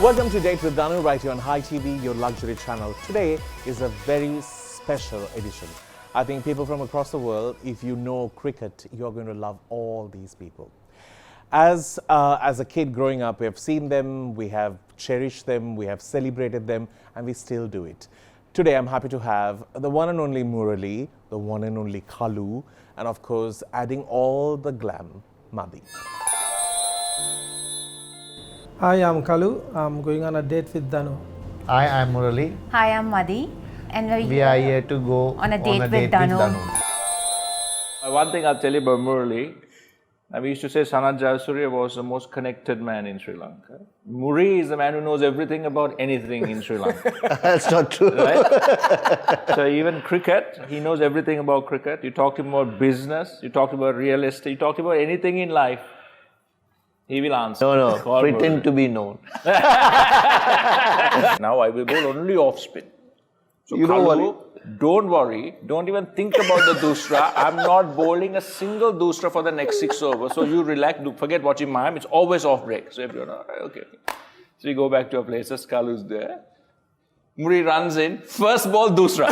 Welcome to Date with DANU right here on Hi TV, your luxury channel. Today is a very special edition. I think people from across the world, if you know cricket, you're going to love all these people. As a kid growing up, we have seen them, we have cherished them, we have celebrated them, and we still do it. Today, I'm happy to have the one and only Murali, the one and only Kalu, and of course, adding all the glam, Madhi. Hi, I'm Kalu. I'm going on a date with Danu. Hi, I'm Murali. Hi, I'm Madhi, and We are here to go on a date with Danu. One thing I'll tell you about Murali, we used to say Sanat Jayasuriya was the most connected man in Sri Lanka. Muri is the man who knows everything about anything in Sri Lanka. That's not true. Right? So even cricket, he knows everything about cricket. You talk to him about business, you talk about real estate, you talk about anything in life, he will answer. No, Call pretend Murali. to be known. Now I will bowl only off spin. So You don't Kalu, don't worry, don't even think about the dusra. I'm not bowling a single dusra for the next 6 overs. So you relax, forget watching Maham, it's always off break. So everyone, okay. So we go back to our places, Kalu's there. Muri runs in, first ball dusra.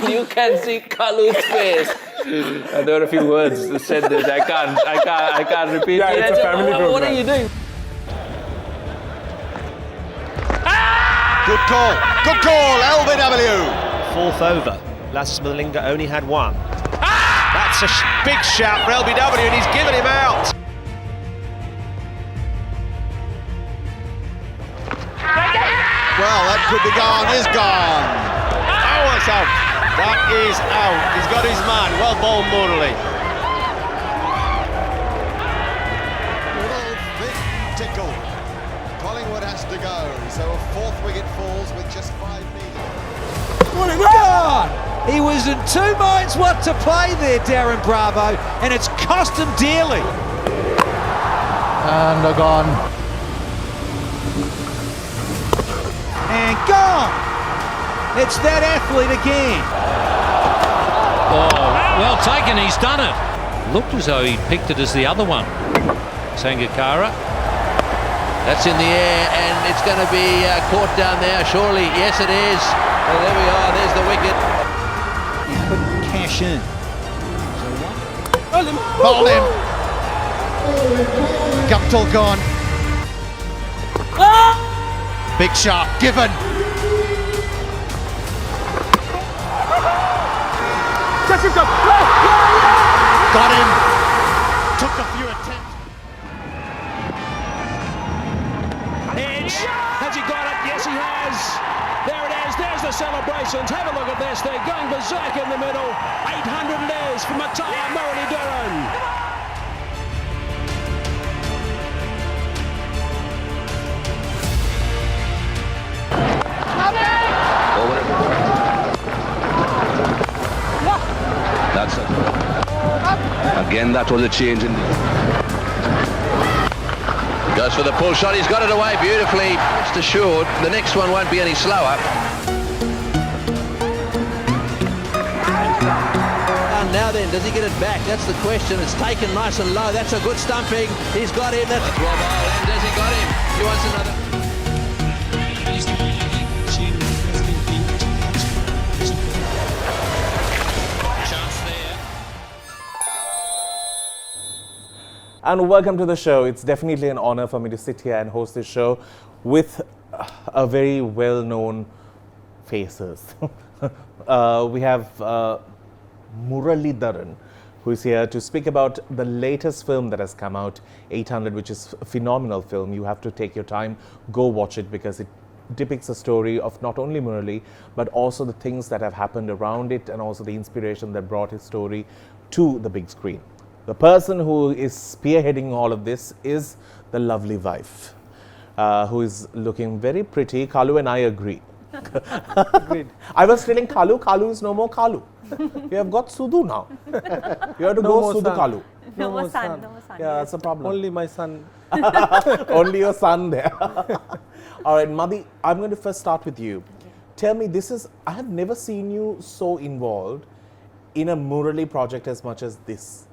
You can see Kalu's face. There were a few words that said this. I can't repeat. Yeah, it's a family program. What are you doing? Good call, LBW. Fourth over. Lasmalinga only had one. That's a big shout for LBW, and he's given him out. Well, that could be gone, is gone. Oh, it's out. That is out. He's got his man. Well bowled, Murali. Little bit tickle. Collingwood has to go, so a fourth wicket falls with just 5 metres. God! He was in two minds what to play there, Darren Bravo, and it's cost him dearly. And they're gone. And gone! It's that athlete again. Oh, well taken, he's done it. Looked as though he picked it as the other one. Sangakkara. That's in the air, and it's going to be caught down there, surely. Yes, it is. Well, there we are, there's the wicket. He couldn't cash in. Bowled him. Guptill gone. Big shot given. Got him. Took a few attempts. Edge. Has he got it? Yes, he has. There it is. There's the celebrations. Have a look at this. They're going berserk in the middle. 800 it is for Muttiah Muralitharan. That's it. Again, that was a change in. Goes for the pull shot. He's got it away beautifully. Rest assured, the next one won't be any slower. And now then, does he get it back? That's the question. It's taken nice and low. That's a good stumping. He's got him. That's well bowled. And has he got him? He wants another. And welcome to the show. It's definitely an honor for me to sit here and host this show with a very well-known faces. We have Muralitharan, who is here to speak about the latest film that has come out, 800, which is a phenomenal film. You have to take your time, go watch it, because it depicts a story of not only Murali, but also the things that have happened around it, and also the inspiration that brought his story to the big screen. The person who is spearheading all of this is the lovely wife, who is looking very pretty. Kalu and I agree. I was telling Kalu is no more Kalu. You have got Sudu now. You have to No go more Sudu son. Kalu. No more son, no more son. Yeah, that's a problem. Only my son. Only your son there. All right, Madhi, I'm going to first start with you. Tell me, I have never seen you so involved in a Murali project as much as this.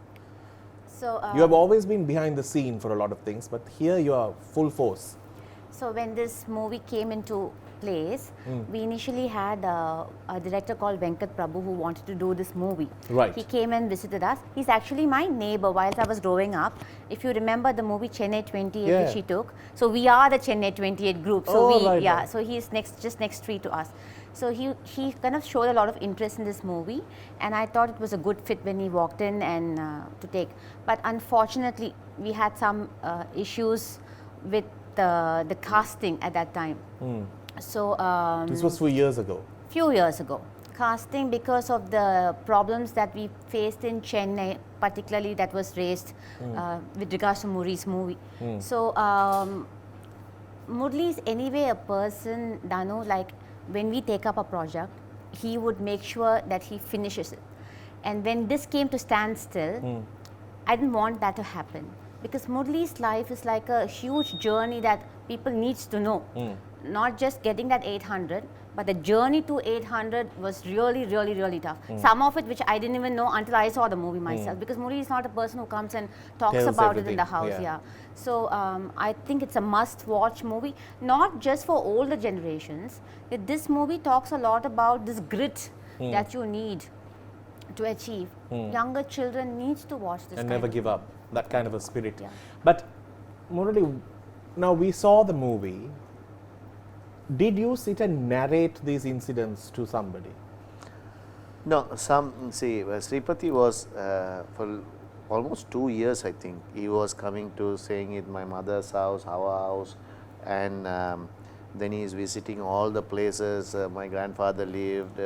So You have always been behind the scene for a lot of things, but here you are full force. So when this movie came into place, we initially had a director called Venkat Prabhu who wanted to do this movie. Right. He came and visited us. He's actually my neighbor whilst I was growing up. If you remember the movie Chennai 28 which he took, so we are the Chennai 28 group. So so he's just next street to us. So he kind of showed a lot of interest in this movie, and I thought it was a good fit when he walked in and to take. But unfortunately, we had some issues with the casting at that time. So This was few years ago. Few years ago. Casting, because of the problems that we faced in Chennai, particularly that was raised with regards to Murali's movie. So Murali is anyway a person, Danu, like when we take up a project, he would make sure that he finishes it. And when this came to standstill, I didn't want that to happen. Because Murali's life is like a huge journey that people needs to know. Not just getting that 800, but the journey to 800 was really, really, really tough. Some of it which I didn't even know until I saw the movie myself. Because Murali is not a person who comes and talks Tells about everything. it in the house. So I think it's a must-watch movie, not just for older generations. This movie talks a lot about this grit that you need to achieve. Younger children need to watch this. And never give up. That kind of a spirit. But Murali, now we saw the movie. Did you sit and narrate these incidents to somebody? No, Sripati was for almost 2 years, I think. He was coming to staying at my mother's house, our house, and then he is visiting all the places my grandfather lived,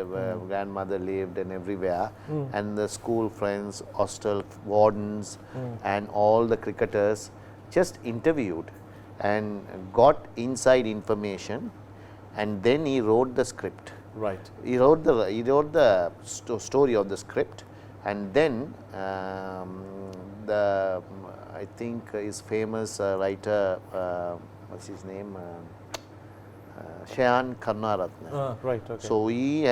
grandmother lived, and everywhere. And the school friends, hostel wardens, and all the cricketers just interviewed and got inside information. And then he wrote the script. Right. He wrote the story of the script, and then I think his famous writer, what's his name, Shayan Karnaratne. Right. Okay. So he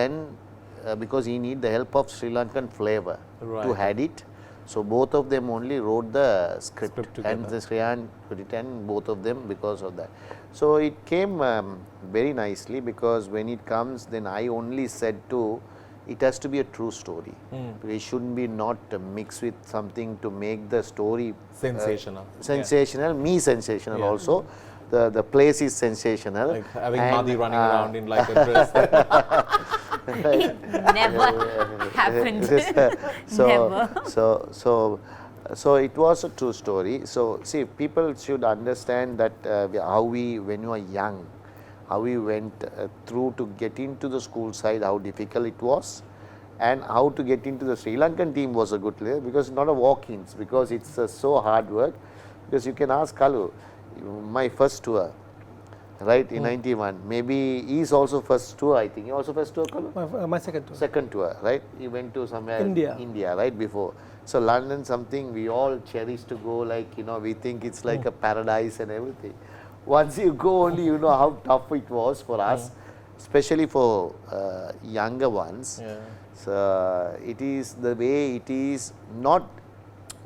because he need the help of Sri Lankan flavor to had it. So both of them only wrote the script and the Shayan written both of them because of that. So it came very nicely, because when it comes, then I only said it has to be a true story. It shouldn't be not mixed with something to make the story sensational. Sensational also. The place is sensational. Like having Madhi running around in like a dress. It never happened. So it was a true story. So see, people should understand that when you are young, how we went through to get into the school side, how difficult it was, and how to get into the Sri Lankan team was a good player, because not a walk-ins, because it's so hard work. Because you can ask Kalu, my first tour, right, in 91, maybe he's also first tour, I think. He also first tour, Kalu? My second tour. Second tour, right? He went to somewhere India, right, before. So London, something we all cherish to go, like, we think it's like a paradise and everything. Once you go only, you know how tough it was for us, especially for younger ones. So it is the way it is, not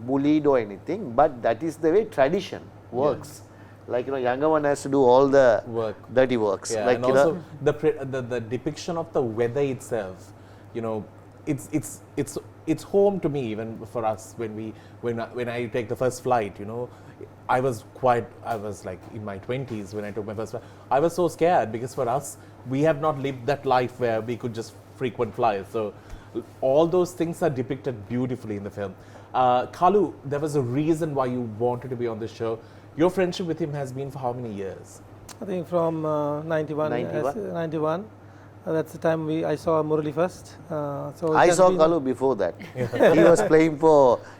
bullied or anything, but that is the way tradition works. Like, younger one has to do all the dirty works. Like, and also the depiction of the weather itself, it's home to me, even for us when I take the first flight. I was like in my 20s when I took my first flight. I was so scared, because for us, we have not lived that life where we could just frequent fly. So all those things are depicted beautifully in the film. Kalu, there was a reason why you wanted to be on this show. Your friendship with him has been for how many years? I think from 91. 91. That's the time I saw Murali first. So I saw Kalu before that. He was playing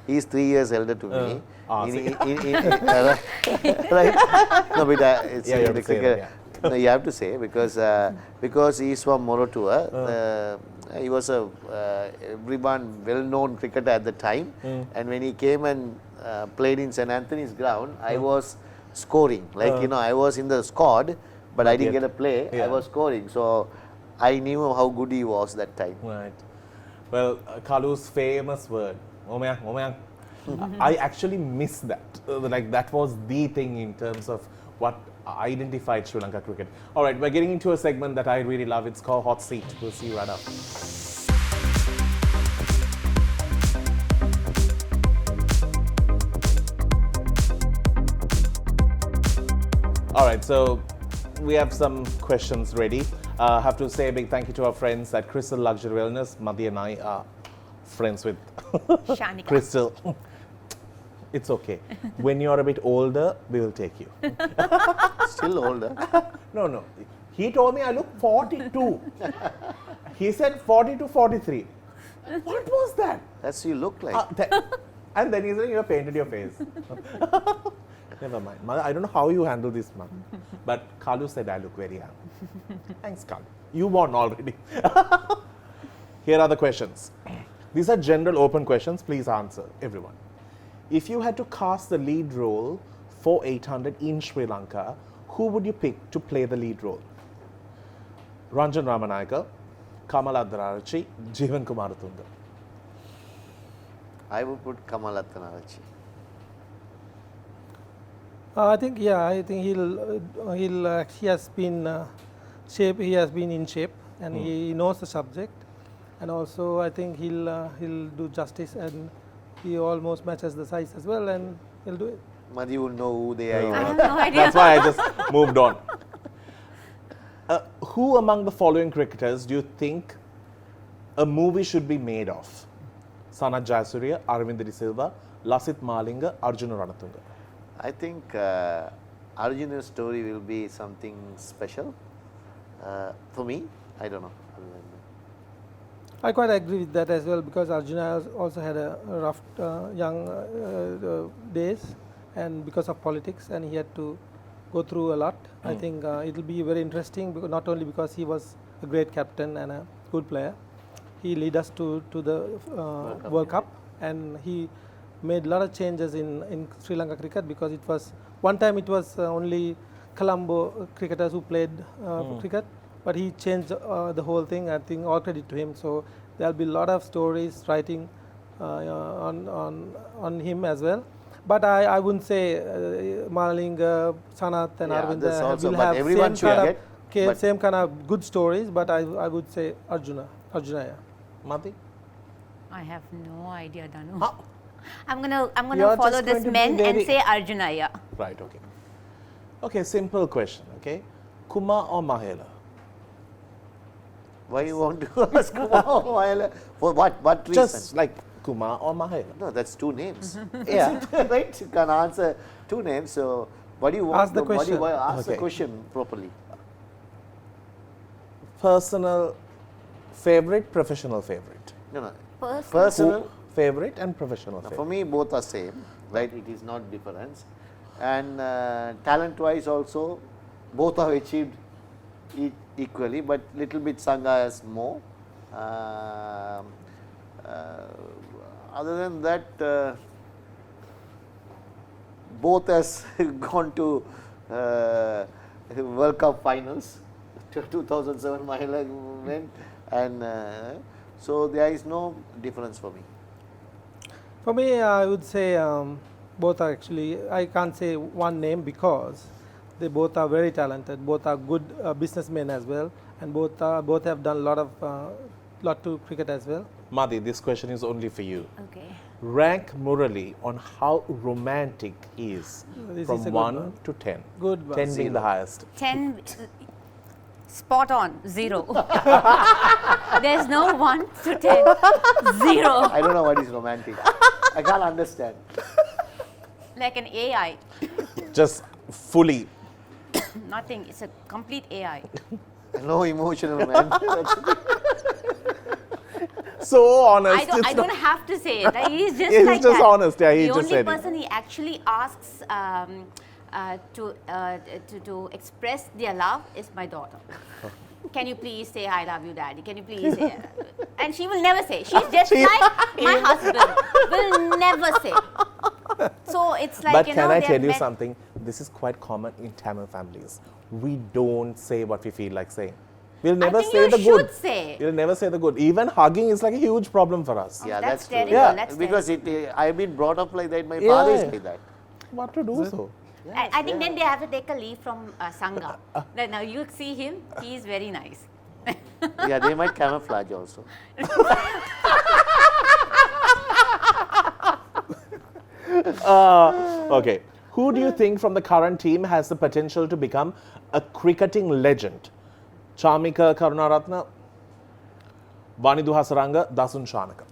he's 3 years elder to me. Right? No, but it's the cricket. No, you have to say, because he's from Morotua. He was everyone well-known cricketer at the time, and when he came and played in St. Anthony's ground, I was scoring. Like, I was in the squad, but I didn't get a play. I was scoring, so I knew how good he was that time. Right. Well, Kalu's famous word, Omyang, Omyang. I actually missed that. Like that was the thing in terms of what identified Sri Lanka cricket. All right, we're getting into a segment that I really love. It's called Hot Seat. We'll see you right up. All right, so we have some questions ready. I have to say a big thank you to our friends at Crystal Luxury Wellness. Madhi and I are friends with Shanika. Crystal. It's okay. When you're a bit older, we will take you. Still older. No. He told me I look 42. He said 40 to 43. What was that? That's you look like. And then he said, you have painted your face. Never mind. Mother, I don't know how you handle this, man. But Kalu said I look very young. Thanks, Kalu. You won already. Here are the questions. These are general open questions. Please answer, everyone. If you had to cast the lead role for 800 in Sri Lanka, who would you pick to play the lead role? Ranjan Ramanayaka, Kamala Dhararachi, Jeevan Kumaratunga. I would put Kamalathanarachi. I think he has been shape. He has been in shape, and he knows the subject, and also I think he'll do justice, and he almost matches the size as well, and he'll do it. Madhi will know who they are. I have no idea. That's why I just moved on. Who among the following cricketers do you think a movie should be made of? Sanath Jayasuriya, Aravind De Silva, Lasith Malinga, Arjuna Ranatunga. I think Arjuna's story will be something special. For me, I don't know. I quite agree with that as well, because Arjuna has also had a rough young days, and because of politics, and he had to go through a lot. I think it will be very interesting, because not only because he was a great captain and a good player, he led us to the World Cup, and he made a lot of changes in Sri Lanka cricket, because it was one time it was only Colombo cricketers who played cricket, but he changed the whole thing. I think all credit to him. So there will be a lot of stories writing on him as well. But I wouldn't say Malinga, Sanath and Arvind will have same kind of good stories, but I would say Arjuna, yeah. Madhi? I have no idea, Danu. Huh? I'm gonna You're follow just this going to be man very- and say Arjuna, yeah. Right, okay. Okay, simple question, okay? Kumar or Mahela? Why you want to ask Kumar or Mahela? For what reason? Just like Kumar or Mahela. No, that's two names. Yeah. Right? You can answer two names. So, what do you want? Ask the question. Ask the Okay. question properly. Personal favorite, professional favorite. No. Personal. Favorite and professional For favorite. me, both are same. Right? It is not difference. And talent-wise also, both have achieved equally, but little bit Sangha has more. Other than that, both has gone to World Cup finals, 2007 Mahela went, and so there is no difference for me. For me, I would say both are actually, I can't say one name because they both are very talented, both are good businessmen as well, and both have done a lot to cricket as well. Madhi, this question is only for you. Okay. Rank Murali on how romantic he is This from is a good 1 one. to 10. Good one. 10 being the highest. 10, spot on, 0. There's no 1 to 10, 0. I don't know what is romantic. I can't understand. Like an AI. Just fully. Nothing, it's a complete AI. No emotional man. So honest. I don't have to say it. He's just He's like just that. honest, yeah, he the just only said it. person he actually asks to express their love is my daughter. Can you please say I love you, Daddy? Can you please say? And she will never say. She's just like my husband. Will never say. So it's like, But you can know, I they're tell you meant- something? This is quite common in Tamil families. We don't say what we feel like saying. We'll never I think say you the good. should say. We'll never say the good. Even hugging is like a huge problem for us. Yeah, that's that's true. terrible. Yeah. That's Because terrible. I've been brought up like that. My father is like that. What to do so? I think then they have to take a leave from Sangha. Now you see him, he is very nice. Yeah, they might camouflage also. Okay. Who do you think from the current team has the potential to become a cricketing legend? Chamika Karunaratne, Vanidu Hasaranga, Dasun Shanaka.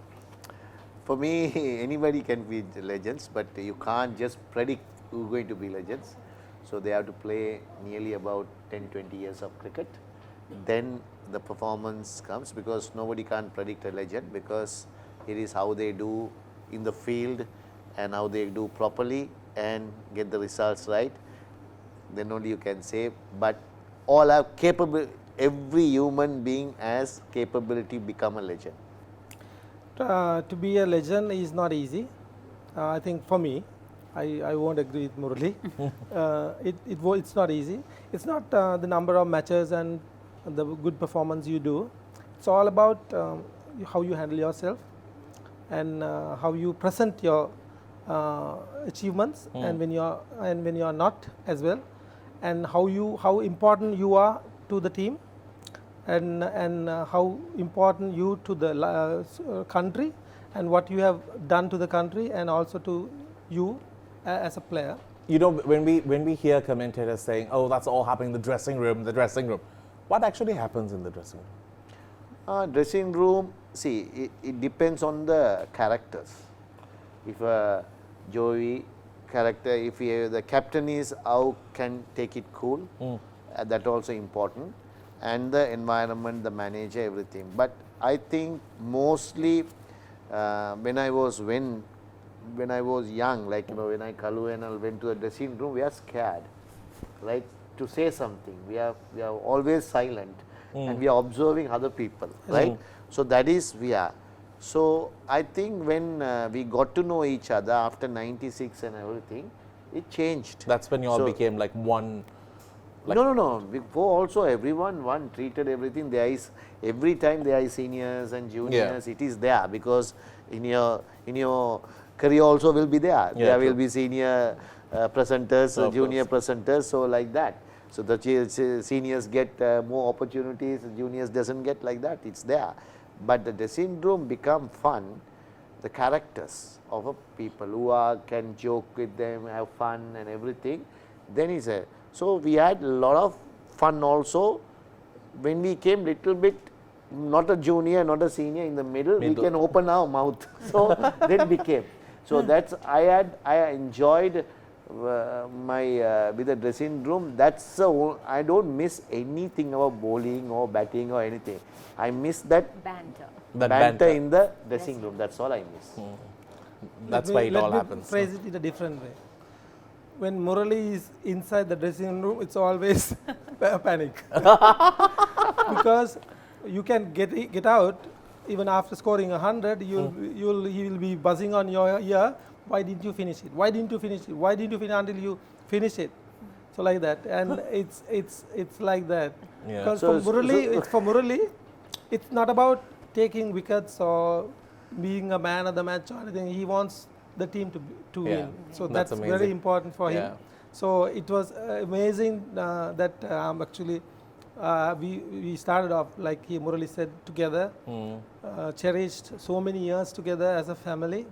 For me, anybody can be legends, but you can't just predict who's going to be legends. So they have to play nearly about 10-20 years of cricket. Then the performance comes, because nobody can predict a legend, because it is how they do in the field and how they do properly and get the results right. Then only you can say. But all are capable. Every human being has capability to become a legend. To be a legend is not easy. I think for me, I won't agree with Murali. It's not easy. It's not the number of matches and the good performance you do. It's all about how you handle yourself and how you present your achievements and when you are not as well, and how important you are to the team, and how important you to the country, and what you have done to the country and also to you as a player. You know, when we hear commentators saying, "Oh, that's all happening in the dressing room," what actually happens in the dressing room? Dressing room, see, it depends on the characters. If a Joey character, if the captain is how can take it cool, that also important, and the environment, the manager, everything. But I think mostly when I was young, like when I Kalu and I went to the dressing room, we are scared, right, to say something. We are always silent, and we are observing other people, right? So that is we are. So I think when we got to know each other after '96 and everything, it changed. That's when you all became like one. No. Before also everyone treated everything. There is every time there is seniors and juniors. It is there, because in your career also will be there. There will be senior presenters, junior presenters. So like that. So the seniors get more opportunities. Juniors doesn't get like that. It's there. But the dressing room become fun. The characters of a people who can joke with them, have fun and everything. Then is a. So we had a lot of fun also. When we came little bit, not a junior, not a senior, in the middle. We can open our mouth. So then became. So that's I enjoyed my with the dressing room. That's I don't miss anything about bowling or batting or anything. I miss that banter in the dressing room. That's all I miss. That's why it all happens. Phrase it in a different way. When Murali is inside the dressing room, it's always a panic. Because you can get out even after scoring 100. He will be buzzing on your ear. Why didn't you finish it? Why didn't you finish it? Why didn't you finish until you finish it? So like that, and it's like that. Because for Murali, it's not about taking wickets or being a man of the match or anything. He wants the team to win. So that's very important for him. So it was amazing that actually we started off, like Murali said, together, cherished so many years together as a family.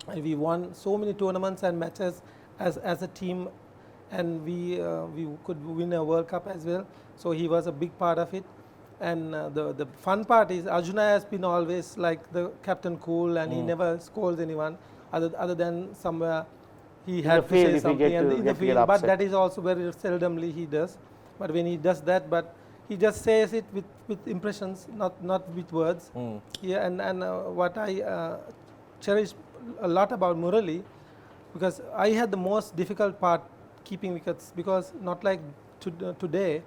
And we won so many tournaments and matches as a team, and we could win a World Cup as well. So he was a big part of it. And the fun part is Arjuna has been always like the captain cool, and he never scolds anyone other than somewhere he had to say something in the field. But that is also very seldomly he does. But when he does that, but he just says it with impressions, not with words. Yeah, and what I cherish a lot about Murali, because I had the most difficult part keeping wickets, because not like today,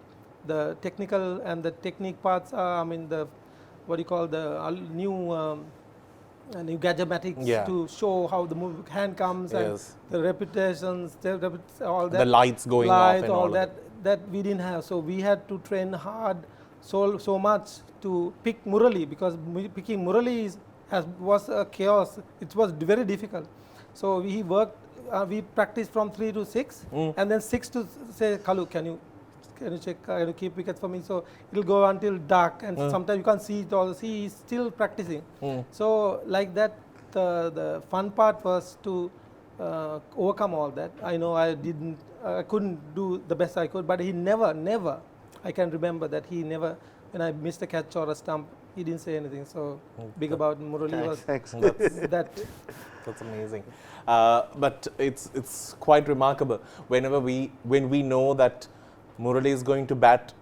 the technical and the technique parts are, the what do you call the new gadgetics to show how the hand comes and the repetitions, all that. The lights going off and all that we didn't have. So we had to train hard so much to pick Murali, because picking Murali was a chaos. It was very difficult. So we worked, we practiced from 3 to 6, and then 6 to say, Kalu, can you check, can you keep wickets for me? So it will go until dark, and sometimes you can't see it all. See, he's still practicing. So like that, the fun part was to overcome all that. I know I couldn't do the best I could, but he never, I can remember that he never, when I missed a catch or a stump, he didn't say anything. So big about Murali was that. That's amazing. But it's quite remarkable. When we know that Murali is going to bat,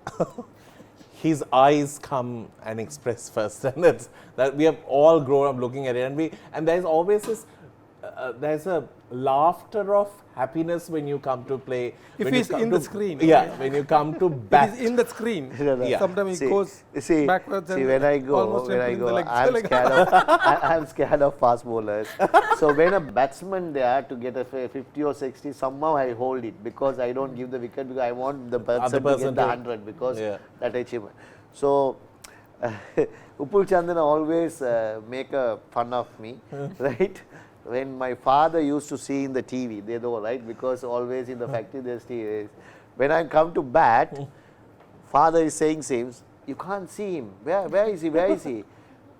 his eyes come and express first, and that's that we have all grown up looking at it, and there's always this there's a laughter of happiness when you come to play. If he's in the screen. Yeah, when you come to bat. He's in the screen. Yeah. Sometimes he goes backwards. See, when I go, I'm scared of fast bowlers. So when a batsman there to get a 50 or 60, somehow I hold it, because I don't give the wicket, because I want the person to get the 100, because that achievement. So Upul Chandana always make a fun of me, right? When my father used to see in the TV, they know, right? Because always in the factory there's TV. When I come to bat, father is saying, you can't see him. Where is he? Where is he?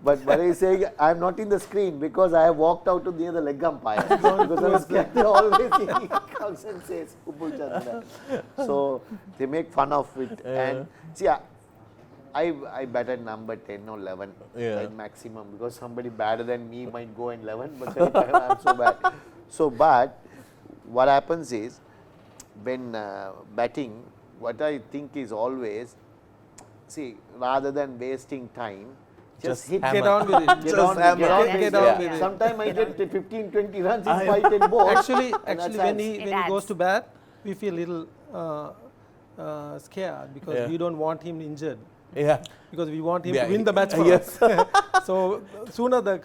But he's saying, I'm not in the screen because I have walked out to near the leg umpire. Because I'm scared. Always he comes and says, Upul Chandana. So they make fun of it. And see, I batted number 10 or 11 at maximum, because somebody better than me might go in 11, but I'm so bad. So, but what happens is, when batting, what I think is always, see, rather than wasting time, just hit, get on with it. Get on with it. Sometimes I get 15, 20 runs in 5, 10 balls. Actually, when he goes to bat, we feel a little scared, because we don't want him injured. Yeah, because we want him to win the match for us. So sooner the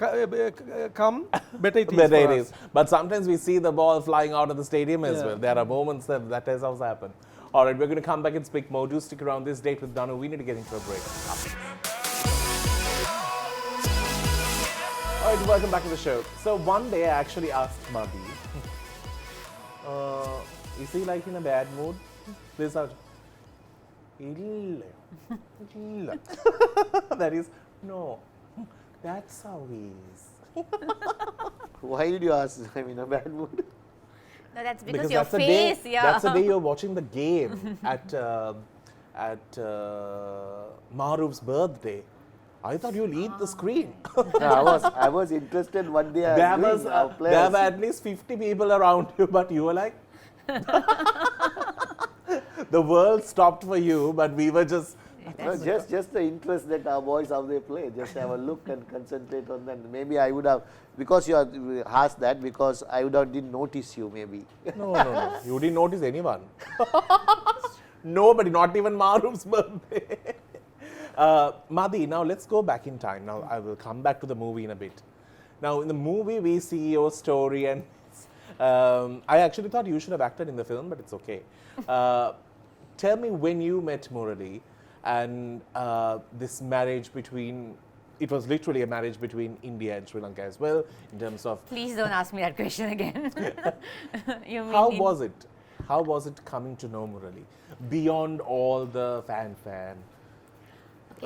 come, better it is. Better it is. But sometimes we see the ball flying out of the stadium as well. There are moments that has also happened. All right, we're going to come back and speak more. Do stick around this date with DANU. We need to get into a break. All right, welcome back to the show. So one day I actually asked Madhi, is he like in a bad mood? This out. That is, no, that's how he is. Why did you ask I'm in a bad mood? No, that's because your face, That's the day you're watching the game at Maruf's birthday. I thought you'll eat the screen. No, I was interested what they are doing. There were at least 50 people around you, but you were like... The world stopped for you, but we were just... No, just the interest that our boys, how they play. Just have a look and concentrate on them. Maybe I would have, because you asked that, because I would have didn't notice you maybe. No. You didn't notice anyone. Nobody, not even Maruf's birthday. Madhi, now let's go back in time. Now I will come back to the movie in a bit. Now in the movie we see your story, and I actually thought you should have acted in the film, but it's okay. Tell me when you met Murali and this marriage between, it was literally a marriage between India and Sri Lanka as well, in terms of... Please don't ask me that question again. How was it? How was it coming to know Murali? Beyond all the fanfare.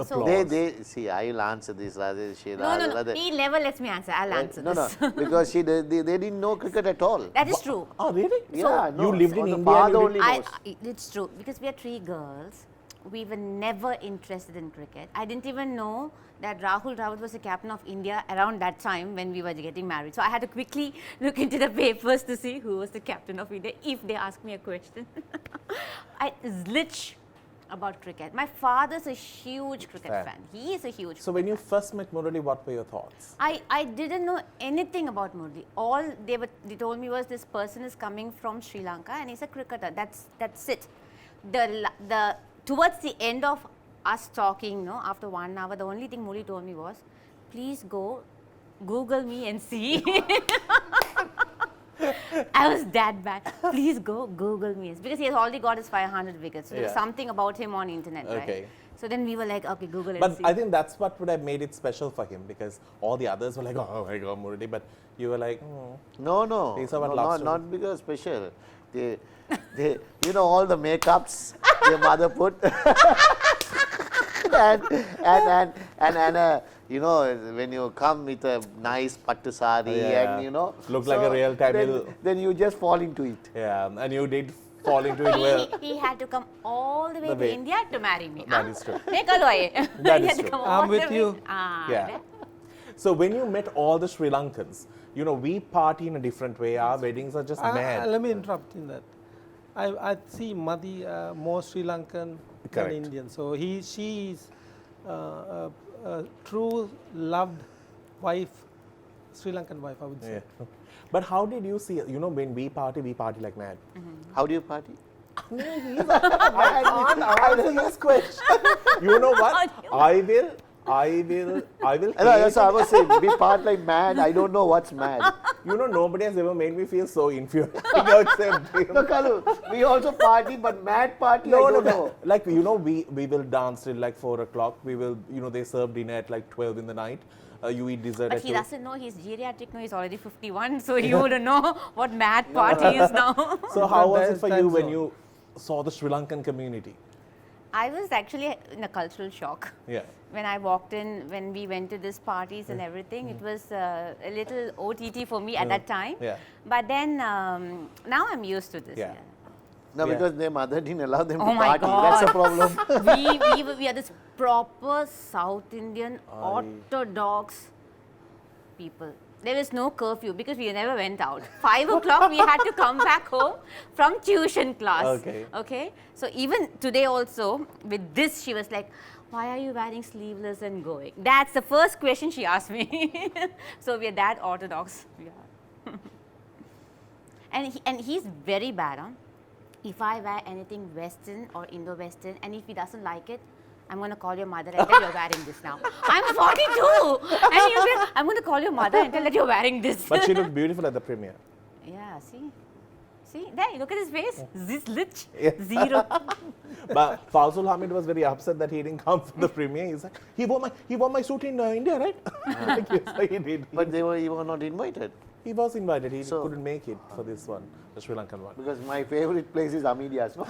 So they see, I'll answer this rather. No, he never lets me answer. I'll answer this. No, because they didn't know cricket at all. That is true. Oh, really? Yeah, so you lived in India. It's true, because we are 3 girls. We were never interested in cricket. I didn't even know that Rahul Dravid was the captain of India around that time when we were getting married. So I had to quickly look into the papers to see who was the captain of India if they asked me a question. I zilch about cricket. My father's a huge cricket fan. He is a huge So when you first met Murali, what were your thoughts? I didn't know anything about Murali. All they told me was this person is coming from Sri Lanka and he's a cricketer. That's it. Towards the end of us talking, after 1 hour, the only thing Murali told me was, please go Google me and see. I was that bad. Please go Google me. Because he has already got his 500 wickets. So there was something about him on internet, right? So then we were like, okay, Google it. But I think that's what would have made it special for him, because all the others were like, oh my God, Murali. But you were like, No, not because special. They, you know, all the makeups their mother put. and you know, when you come with a nice pattu sari and, you know, look like a real Tamil. Then you just fall into it. Yeah, and you did fall into it well. He had to come all the way to India to marry me. That is true. That is true. I'm with you. Yeah. So when you met all the Sri Lankans, you know, we party in a different way. Our weddings are just mad. Let me interrupt in that. I see Madhi more Sri Lankan than Indian. So she is a true loved wife, Sri Lankan wife, I would say. Yeah. But how did you see, you know, when we party like mad? How do you party? I can't answer this question. You know what? I will. Yes, I was saying, we part like mad. I don't know what's mad. You know, nobody has ever made me feel so inferior except him. No, Kalu, we also party, but mad party, I don't know. Like, you know, we will dance till like 4 o'clock. We will, you know, they serve dinner at like 12 in the night. You eat dessert but at he doesn't know he's geriatric now, he's already 51, so he wouldn't know what mad party is now. So how was it for you when you saw the Sri Lankan community? I was actually in a cultural shock. Yeah. When I walked in, when we went to these parties and everything, it was a little OTT for me at that time. Yeah. But then, now I'm used to this. Yeah. No, because their mother didn't allow them to my party. God. That's a problem. we are this proper South Indian orthodox people. There was no curfew because we never went out. 5 o'clock we had to come back home from tuition class. Okay. So even today also with this, she was like, why are you wearing sleeveless and going? That's the first question she asked me. So we are that orthodox. Yeah. and he's very bad, huh? If I wear anything Western or Indo-Western, and if he doesn't like it, I'm going to call your mother and tell you're wearing this now. I'm 42! And he'll be, I'm going to call your mother and tell that you're wearing this. But she looked beautiful at the premiere. Yeah, see? See, there, look at his face. This lich. Yeah. 0. But Fazul Hamid was very upset that he didn't come for the premiere. He's like, he wore my suit in India, right? Yes, he did. But he were not invited. He was invited. He couldn't make it for this one, the Sri Lankan one. Because my favorite place is Amelia's. No?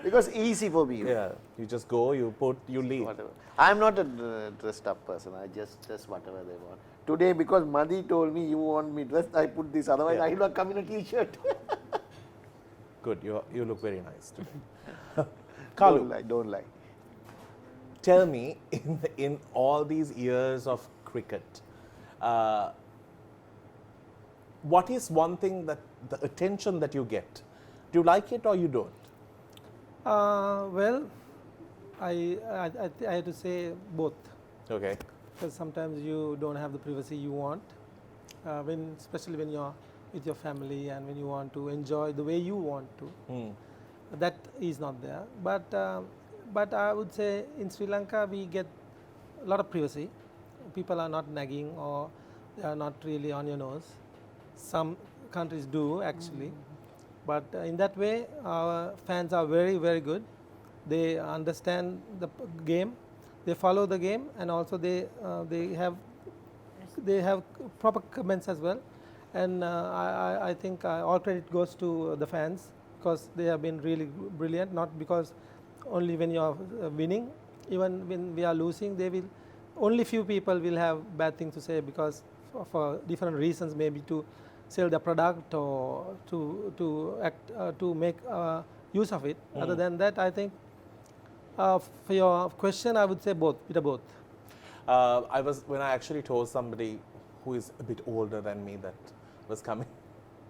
Because easy for me. Yeah, you just go, you leave. Whatever. I'm not a dressed up person. I just whatever they want. Today, because Madhi told me you want me dressed, I put this. Otherwise, I will come in a t-shirt. Good. You look very nice today. Kalu, don't lie. Tell me, in all these years of cricket, what is one thing that the attention that you get? Do you like it or you don't? Well, I have to say both. Okay. Because sometimes you don't have the privacy you want, especially when you're with your family and when you want to enjoy the way you want to. That is not there. But I would say in Sri Lanka we get a lot of privacy. People are not nagging or they are not really on your nose. Some countries do actually. But in that way, our fans are very, very good. They understand the game, they follow the game, and also they have proper comments as well. And I think all credit goes to the fans because they have been really brilliant. Not because only when you are winning, even when we are losing, only few people will have bad things to say because for different reasons, maybe to sell the product or to make use of it. Other than that, I think for your question, I would say both. Both. When I actually told somebody who is a bit older than me that was coming,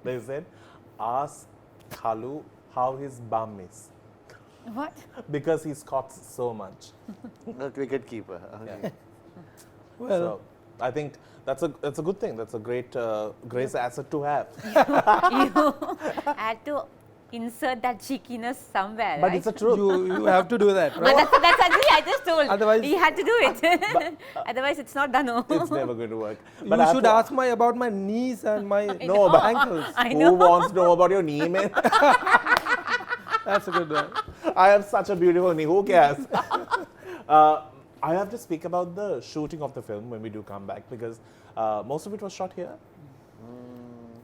they said, ask Kalu how his bum is. What? Because he scots so much. The wicket keeper. Okay. Yeah. Well, so I think that's a good thing. That's a great asset to have. You had to insert that cheekiness somewhere. But right? it's a truth. you have to do that, right? That's actually I just told. Otherwise- he had to do it. Otherwise, it's not DANU. It's never going to work. You I have should to- ask about my knees and my No, but ankles. I who know. wants to know about your knee, man? That's a good one. I have such a beautiful knee. Who cares? I have to speak about the shooting of the film when we do come back, because most of it was shot here.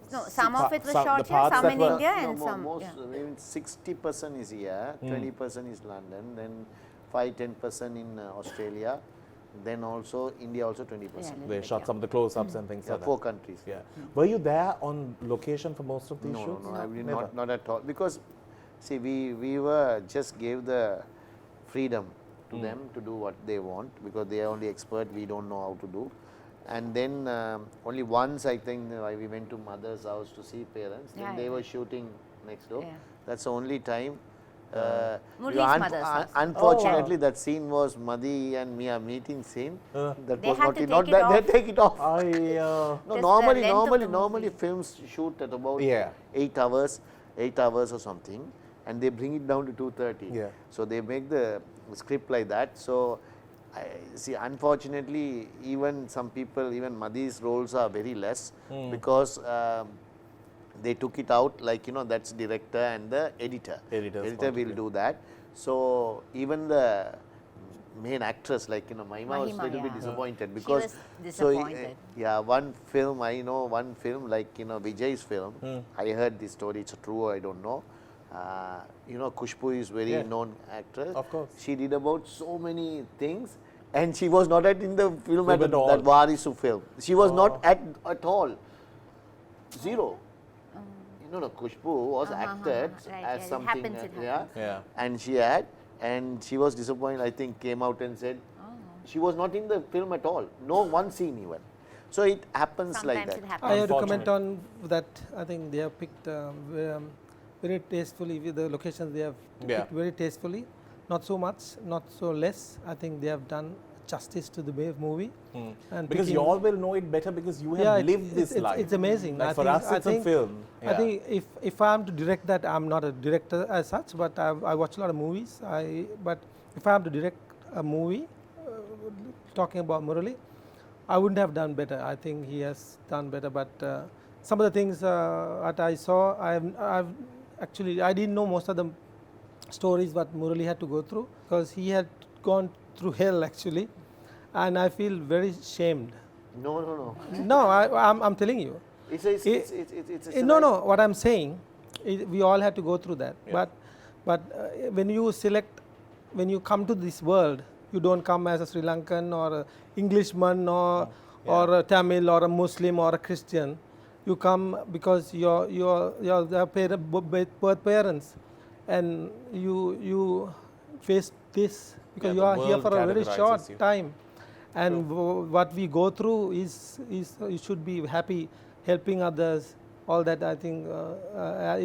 No, some of it was Some- shot the here, parts some that in were- India, No, and some. most, Yeah. I mean, 60% is here, 20% is London, then 5-10% in Australia, then also India also 20%. Yeah, They bit, shot yeah. some of the close-ups and things Yeah, like that. 4 countries. Yeah. Were you there on location for most of these No, shoots? no, no, I mean, Never. not at all. Because, see, we were just gave the freedom to them to do what they want, because they are only expert, we don't know how to do. And then only once, I think, we went to mother's house to see parents, then Yeah, they yeah. were shooting next door. Yeah. That's the only time. Murali's mother's house. Unfortunately, that scene was Madhi and Mia meeting scene. That They was had not, to not take it that they off. take it off. I, No, Just normally, the length of the normally movie. films shoot at about Yeah. 8 hours or something, and they bring it down to 2:30. Yeah. So they make the script like that. So I see, unfortunately, even some people, even Madhi's roles are very less, because they took it out, like, that's director and the editor. Editor's Editor point will of view. do that. So even the main actress, like, Mahima was a Mahima, little bit yeah. disappointed, She because was disappointed. yeah, one film, I know one film, like, Vijay's film, I heard this story, it's true or I don't know. Kushbu is very Yeah. known actress. Of course. She did about so many things, and she was not in the film At all. that Varisu film. She was not at all. Zero. No, Kushbu was acted right, as yeah, it something, happens, it happens. Yeah. and she was disappointed, I think, came out and said, she was not in the film at all, no one scene even. So it happens like Sometimes that. it happens. I have to comment Unfortunate. on that. I think they have picked very tastefully with the locations. They have Yeah. picked very tastefully. Not so much, not so less. I think they have done justice to the movie. And Because picking- you all will know it better because you have Yeah, lived this life. It's amazing. Like I for think, us, I it's think, a film. I think if I am to direct that, I'm not a director as such, but I watch a lot of movies. But if I am to direct a movie, talking about Murali, I wouldn't have done better. I think he has done better. But some of the things that I saw, I've actually, I didn't know most of the stories what Murali had to go through, because he had gone through hell actually, and I feel very shamed. No. No, I'm telling you. It's a No. What I'm saying, we all had to go through that. Yeah. But when you come to this world, you don't come as a Sri Lankan or a Englishman or a Tamil or a Muslim or a Christian. You come because you're birth parents, and you face this because Yeah, you the are here world for a very categorizes short you. time. And what we go through is you should be happy, helping others. All that, I think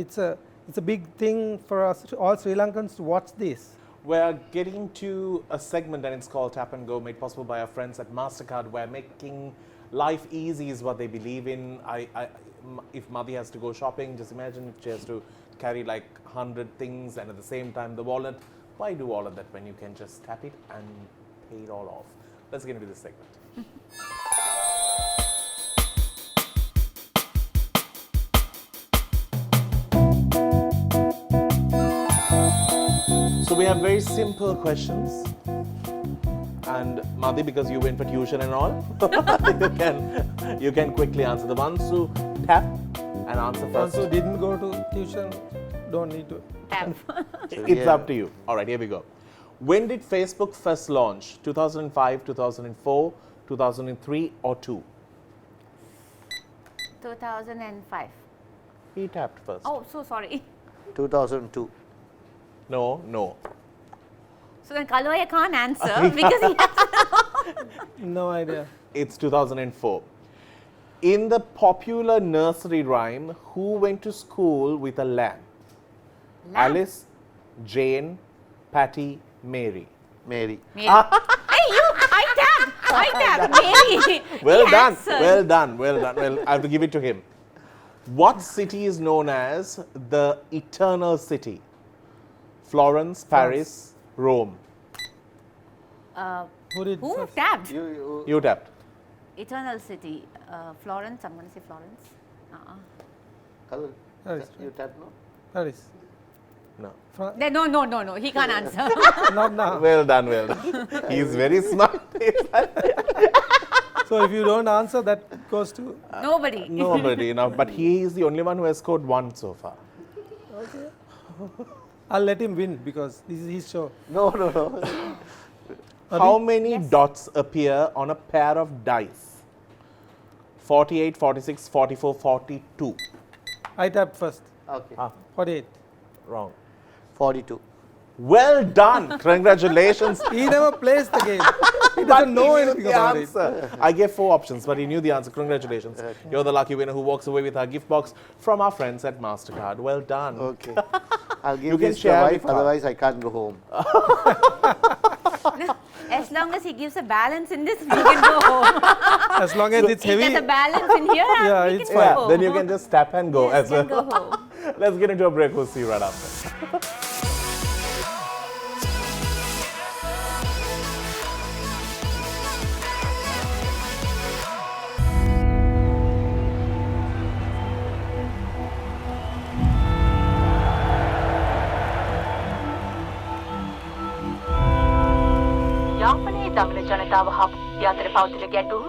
it's a big thing for us all Sri Lankans to watch this. We're getting to a segment and it's called Tap and Go, made possible by our friends at MasterCard, where making life easy is what they believe in. If Madhi has to go shopping, just imagine if she has to carry like 100 things and at the same time the wallet. Why do all of that when you can just tap it and pay it all off? Let's get into this segment. So we have very simple questions, and Madhi, because you went for tuition and all, you can quickly answer. The ones who tap and answer Ones first, who didn't go to tuition don't need to. Tap. it's up to you. All right, here we go. When did Facebook first launch? 2005, 2004, 2003, or 2? 2005. He tapped first. Oh, so sorry. 2002. No. So then Kaluwai can't answer because he has No idea. It's 2004. In the popular nursery rhyme, who went to school with a lamb? Alice, Jane, Patty, Mary. Mary. Mary. Hey, you! I tapped. Mary. Well He done. answered. Well done. Well, I have to give it to him. What city is known as the Eternal City? Florence, Paris, Rome. Who did Who first? tapped? You tapped. Eternal City. Florence, I'm going to say Florence. Hello. Paris. You tapped no? Paris. No. No. He can't answer. Not now. Well done, well done. He's very smart. So if you don't answer, that goes to Nobody. Nobody, no, but he is the only one who has scored 1 so far. I'll let him win because this is his show. No. How many dots appear on a pair of dice? 48, 46, 44, 42. I tapped first. Okay. 48. Wrong. 42. Well done. Congratulations. He never plays the game. He doesn't know anything about it. I gave 4 options, but he knew the answer. Congratulations. You're the lucky winner who walks away with our gift box from our friends at MasterCard. Well done. Okay. I'll give You can this to share wife, with her. otherwise I can't go home. As long as he gives a balance in this, we can go home. As long as it's If heavy. there's a balance in here, Yeah, we it's can fine. Yeah, go then home. you can just tap and go Yes, as can well. go home. Let's get into a break. We'll see you right after. යාපනයේ දමිළ ජනතාව හා අතර පවතින ගැටුම්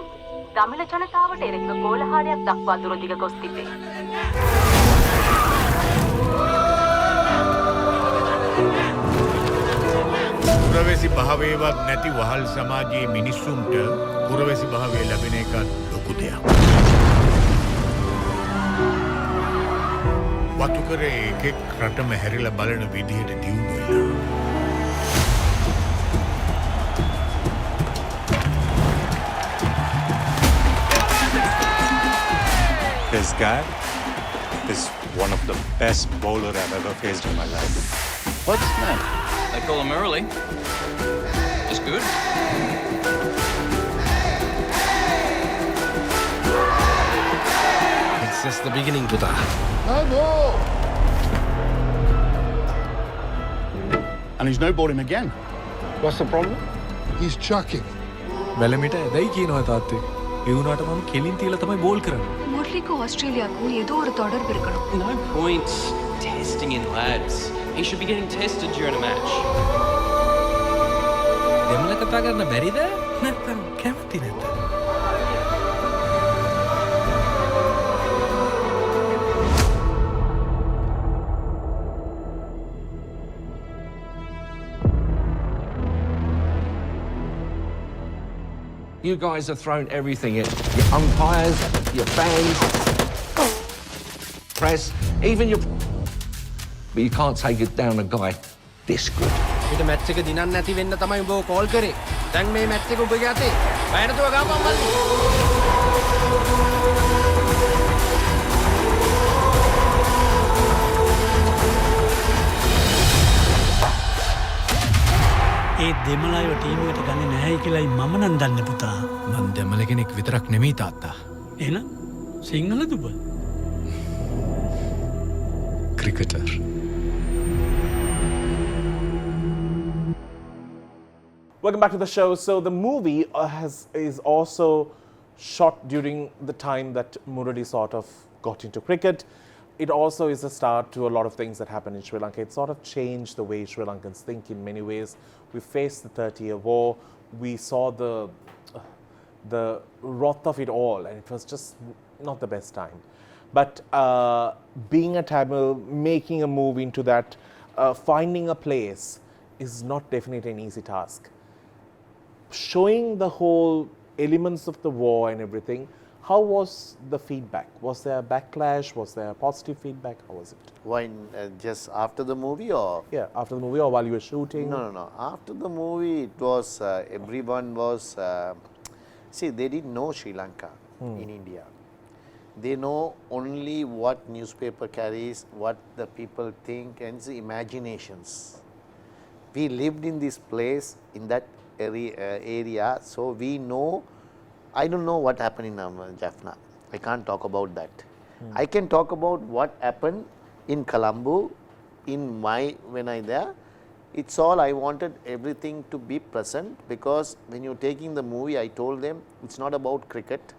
දමිළ ජනතාවට එරෙහිව කෝලහලයක් දක්වා දුරදිග ගොස් තිබේ. පුරවැසි භාවයවත් නැති වහල් සමාජයේ මිනිස්සුන්ට පුරවැසි භාවය ලැබෙන එකත් ලොකු දෙයක්. වතුකරේ එකෙක් රටම හැරිලා බලන විදිහට දියුණු වෙලා. This guy is one of the best bowler I've ever faced in my life. What's his name? They call him Murali. It's good. It's just the beginning, Puta. And he's no bowled him again. What's the problem? He's chucking. වැලමිට ඇදයි කියනවා තාත්තේ. ඒ වුණාට මම කෙලින් තියලා තමයි ball කරන්නේ. முரளிக்கு ஆஸ்திரேலியாவுக்கும் ஏதோ ஒரு தொடர்பு இருக்கணும். No point testing in labs. He should be getting tested during a match. දෙමළ කතා කරන්න බැරිද? නැත්තම් කැමති නැද්ද? You guys have thrown everything at your umpires, your fans, press, even your... But you can't take it down a guy this good. පිට match එක දිනන්න නැති වෙන්න තමයි උඹව කෝල් කරේ. දැන් මේ මැච් එක උඹගේ අතේ. බයනතුව ගාපන් මල්ලි. ඒ දෙමළ අයව ටීම් එකට ගන්නේ නැහැයි කියලායි මම නම් දන්නේ පුතා. මං දෙමළ කෙනෙක් විතරක් නෙමෙයි තාත්තා. එහෙනම් සිංහලද ඔබ? Cricketer. Welcome back to the show. So the movie is also shot during the time that Murali sort of got into cricket. It also is a start to a lot of things that happen in Sri Lanka. It sort of changed the way Sri Lankans think in many ways. We faced the 30-year war. We saw the wrath of it all, and it was just not the best time. But being a Tamil, making a move into that, finding a place is not definitely an easy task. Showing the whole elements of the war and everything, how was the feedback? Was there a backlash? Was there a positive feedback? How was it? When just after the movie or? Yeah, after the movie or while you were shooting? No. After the movie, it was everyone was. See, they didn't know Sri Lanka in India. They know only what newspaper carries, what the people think, and the imaginations. We lived in this place, in that area, so we know. I don't know what happened in Jaffna. I can't talk about that. I can talk about what happened in Colombo, when I there, it's all I wanted everything to be present, because when you're taking the movie, I told them it's not about cricket.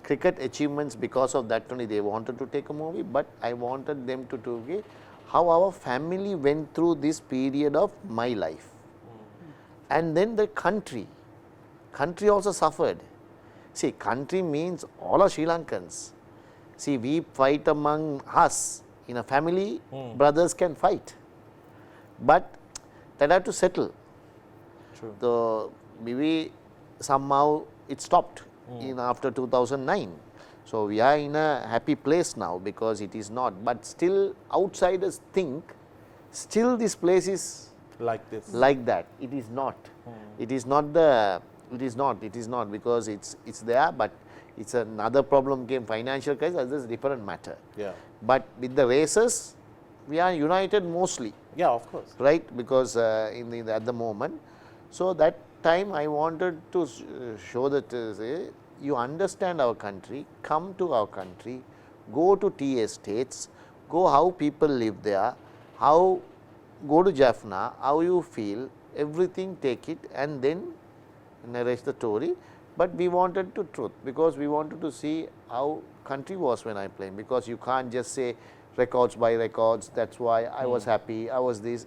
Cricket achievements, because of that only they wanted to take a movie, but I wanted them to do how our family went through this period of my life. And then the country also suffered. See, country means all are Sri Lankans. See, we fight among us. In a family, brothers can fight. But that had to settle. True. So, maybe somehow it stopped in after 2009. So, we are in a happy place now, because it is not. But still, outsiders think still this place is like this, like that. It is not. It is not the. It is not. It is not, because it's there, but it's another problem came, financial crisis. That's a different matter. Yeah. But with the races, we are united mostly. Yeah, of course. Right, because at the moment. So that time I wanted to show that you understand our country, come to our country, go to tea estates, go how people live there, how go to Jaffna, how you feel, everything take it and then narrate the story. But we wanted to truth, because we wanted to see how country was when I played, because you can't just say records by records, that's why I was happy, I was this,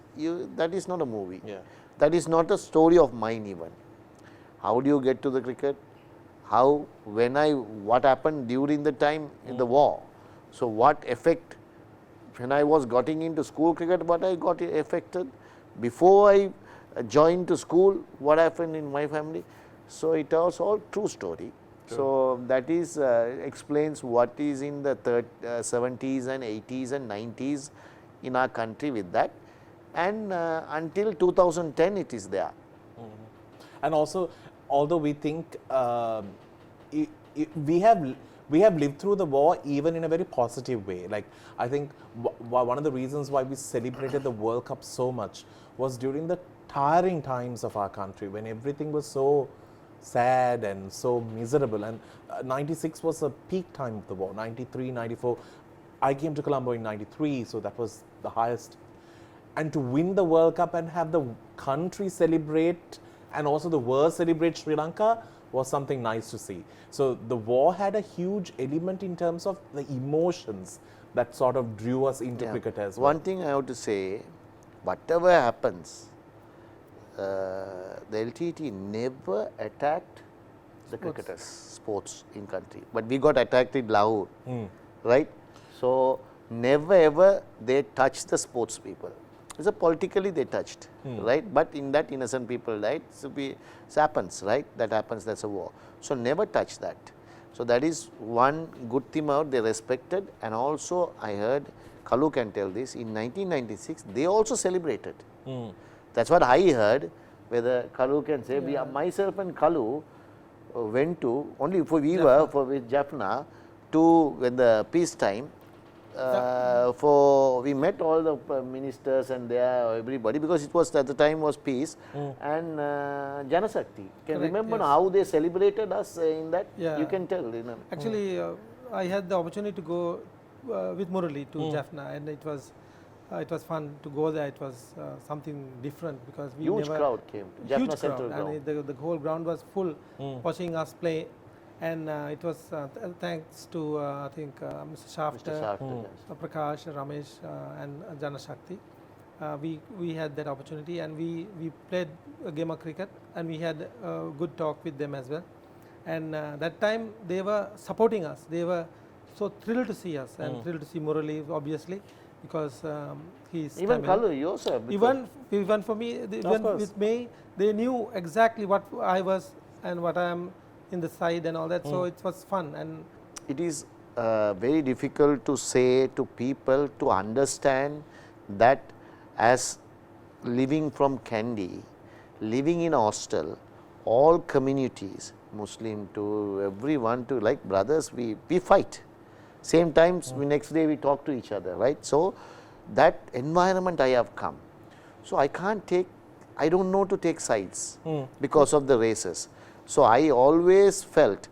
that is not a movie. Yeah. That is not a story of mine even. How do you get to the cricket? How, what happened during the time in the war? So what effect, when I was getting into school cricket, what I got affected? Before I joined to school, what happened in my family? So it was all true story. True. So that is explains what is in the 70s and 80s and 90s in our country with that, and until 2010 it is there. And also, although we think we have lived through the war even in a very positive way. Like, I think one of the reasons why we celebrated the World Cup so much was during the tiring times of our country, when everything was so sad and so miserable. And 96 was a peak time of the war. 93, 94. I came to Colombo in 93, so that was the highest. And to win the World Cup and have the country celebrate and also the world celebrate Sri Lanka was something nice to see. So the war had a huge element in terms of the emotions that sort of drew us into cricket as well. One thing I have to say, whatever happens, the LTT never attacked the cricketers, sports in country. But we got attacked in Lahore, right? So never ever they touched the sports people. So politically they touched, right? But in that innocent people died. So it happens, right? That happens, that's a war. So never touch that. So that is one good thing out they respected. And also I heard, Kalu can tell this, in 1996 they also celebrated. That's what I heard, whether Kalu can say. We, myself and Kalu went to, only for we were, with Jaffna, to when the peace time, we met all the ministers and everybody, because it was at the time was peace, and Janashakti. Can remember how they celebrated us in that? You can tell. You know. Actually, I had the opportunity to go with Murali to Jaffna, and it was fun to go there. It was something different, because we huge crowd came to Jaffna Central ground, and the whole ground was full watching us play. And it was thanks to I think Mr. Shafter, Prakash, Romesh, and Janashakti. We had that opportunity, and we played a game of cricket, and we had a good talk with them as well. And that time they were supporting us. They were so thrilled to see us, and thrilled to see Murali, obviously, because he's even Tamil. Kalu, you also. Even for me, even with me, they knew exactly what I was and what I am in the side and all that, so it was fun. And it is very difficult to say to people to understand that as living from Kandy, living in a hostel, all communities, Muslim to everyone, to like brothers, we fight. Same times, next day we talk to each other, right? So that environment I have come. So I don't know to take sides because of the races. So I always felt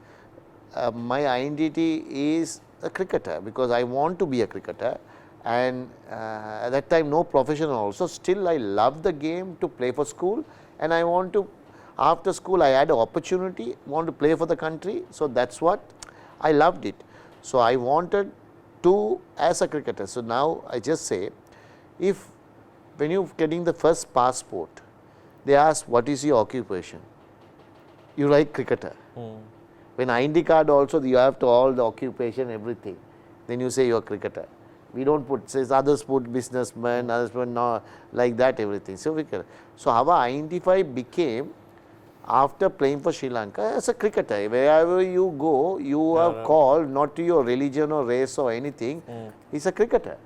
my identity is a cricketer, because I want to be a cricketer, and at that time no professional also, still I love the game to play for school, and I want to, after school I had an opportunity, want to play for the country, so that's what I loved it. So I wanted to as a cricketer. So now I just say, if when you are getting the first passport, they ask what is your occupation, you write cricketer. When ID card also you have to all the occupation, everything, then you say you are cricketer. We don't put, says others put businessman, others put no, like that everything. So our identify became, after playing for Sri Lanka, as a cricketer. Wherever you go, you are called not to your religion or race or anything, it's a cricketer.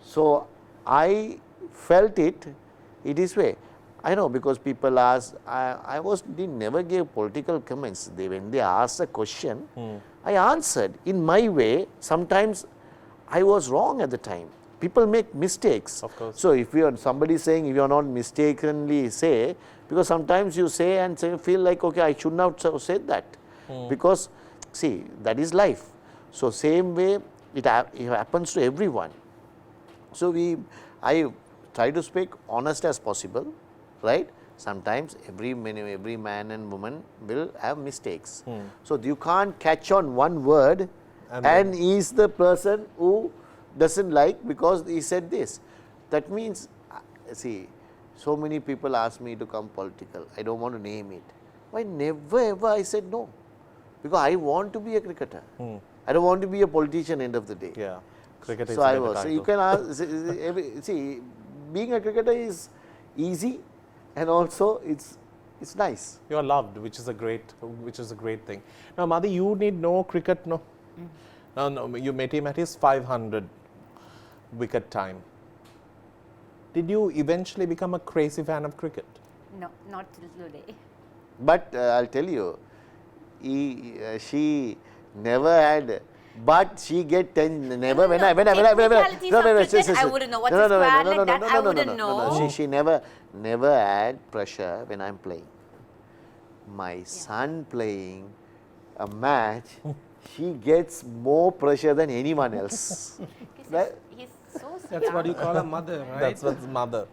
So I felt it is way. I know, because people ask, I never gave political comments. When they asked a question, I answered in my way. Sometimes I was wrong at the time. People make mistakes. Of course. So if you are somebody saying, if you are not mistakenly say, because sometimes you say and feel like, okay, I should not have said that, because see, that is life. So same way it happens to everyone. So I try to speak honest as possible, right? Sometimes every man and woman will have mistakes. So you can't catch on one word and he is the person who doesn't like because he said this. That means, see, so many people ask me to come political. I don't want to name it. Why never ever I said no, because I want to be a cricketer. I don't want to be a politician end of the day. Yeah, cricket is so I was. So you can ask, see, being a cricketer is easy, and also it's nice. You are loved, which is a great thing. Now, Madhi, you need no cricket, no. No, you met him at his 500 wicket time. Did you eventually become a crazy fan of cricket? No, not till today. But I'll tell you, she never had. But she get 10. Never. When I wouldn't know what is bad like that. I wouldn't know. She never had pressure when I'm playing. My son playing a match, she gets more pressure than anyone else. He's so sweet. That's what you call a mother, right? That's what's mother.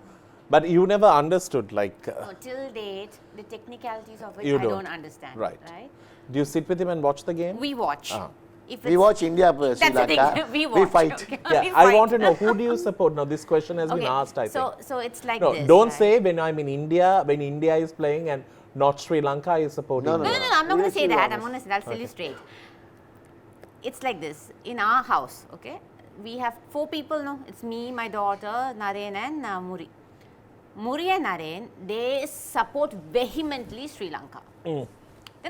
But you never understood, like. No, till date, the technicalities of it, I don't understand. Right. Do you sit with him and watch the game? We watch. We watch India versus Sri Lanka. We fight. Okay. Yeah, I want to know, who do you support? Now, this question has been asked, I think. So it's like no, this. Don't say when I'm in India, when India is playing and not Sri Lanka, I support India. No, I'm not going to say that. I'm going to say that. I'll tell you straight. It's like this. In our house, okay, we have 4 people, no? It's me, my daughter, Naren and Muri. Muri and Naren, they support vehemently Sri Lanka. Then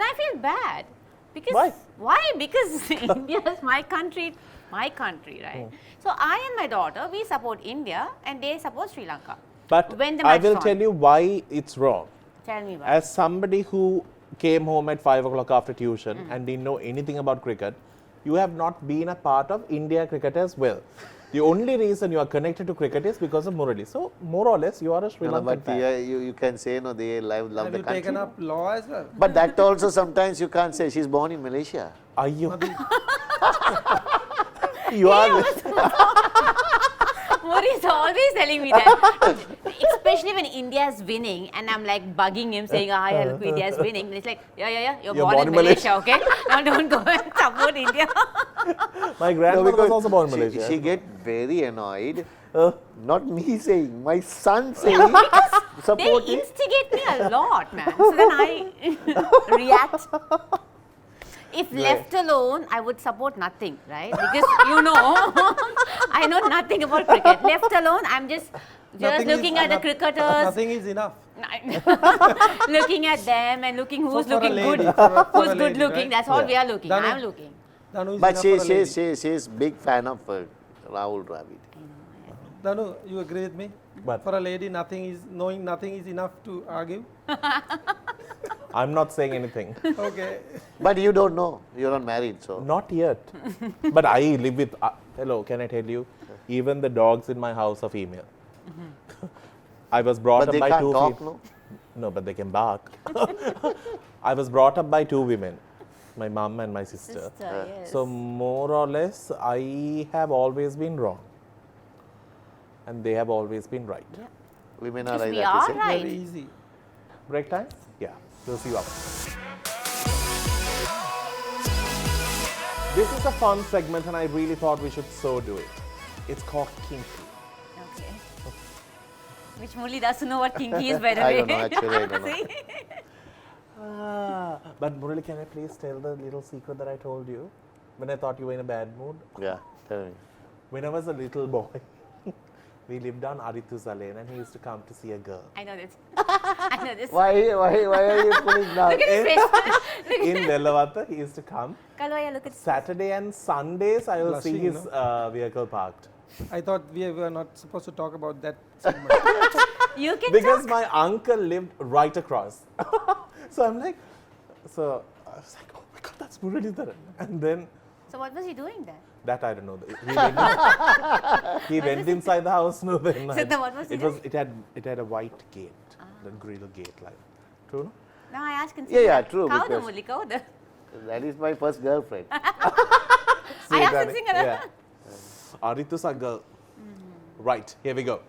I feel bad. Because why? Because India is my country, right? So I and my daughter, we support India and they support Sri Lanka. But I will tell you why it's wrong. Tell me why. As somebody who came home at 5 o'clock after tuition and didn't know anything about cricket, you have not been a part of India cricket as well. The only reason you are connected to cricket is because of Murali. So, more or less, you are a Sri Lankan fan. You can say, no, they love the country. Have you taken up law as well? But that also sometimes you can't say. She's born in Malaysia. Are you? You are. Mori is always telling me that, especially when India is winning, and I'm like bugging him saying, India is winning. And it's like, yeah, you're born in Malaysia, okay? Now don't go and support India. My grandmother was also born in Malaysia. She get very annoyed. Not me saying, my son saying. They instigate me a lot, man. So then I react. If left alone, I would support nothing, right? Because I know nothing about cricket. Left alone, I'm just looking at the cricketers. Nothing is enough. Looking at them and looking who's So for a looking lady, good, for who's a good lady, looking. right? That's all we are looking. Danu- I'm looking. But she's big fan of Rahul Dravid. Danu, you agree with me? But for a lady, knowing nothing is enough to argue. I'm not saying anything. Okay. But you don't know. You're not married, so. Not yet. But I live with. Hello, can I tell you? Even the dogs in my house are female. I was brought up by 2 females. No, but they can bark. I was brought up by 2 women, my mum and my sister. Yes. So more or less, I have always been wrong. and they have always been right. Yeah. Women are Because right. we that you are say? right. Very easy. Break time? Yeah, we'll see you after. This is a fun segment and I really thought we should so do it. It's called Kinky. Okay. Which Murali doesn't know what kinky is, by the I way. don't know, actually, I don't know. See? But Murali, can I please tell the little secret that I told you when I thought you were in a bad mood? Yeah, tell me. When I was a little boy, we lived on Arithusa Lane and he used to come to see a girl. I know this. I know this. Why are you pulling down? Look at his face. In Velavata, he used to come. Kalwaya, look at his Saturday and Sundays, I will see Blushing, his vehicle parked. I thought we were not supposed to talk about that segment. You can Because talk. my uncle lived right across. So I'm like, so I was like, oh my God, that's Muralitharan. And then So what was he doing there? that I don't know. He went inside the house. No, then So then what was he doing? it had a white gate, the grill gate like. True, no? No, I asked him. Yeah, true, Kauda, because- Murali, kauda. That is my first girlfriend. I asked him. Yeah. Arithusa girl. Right, here we go.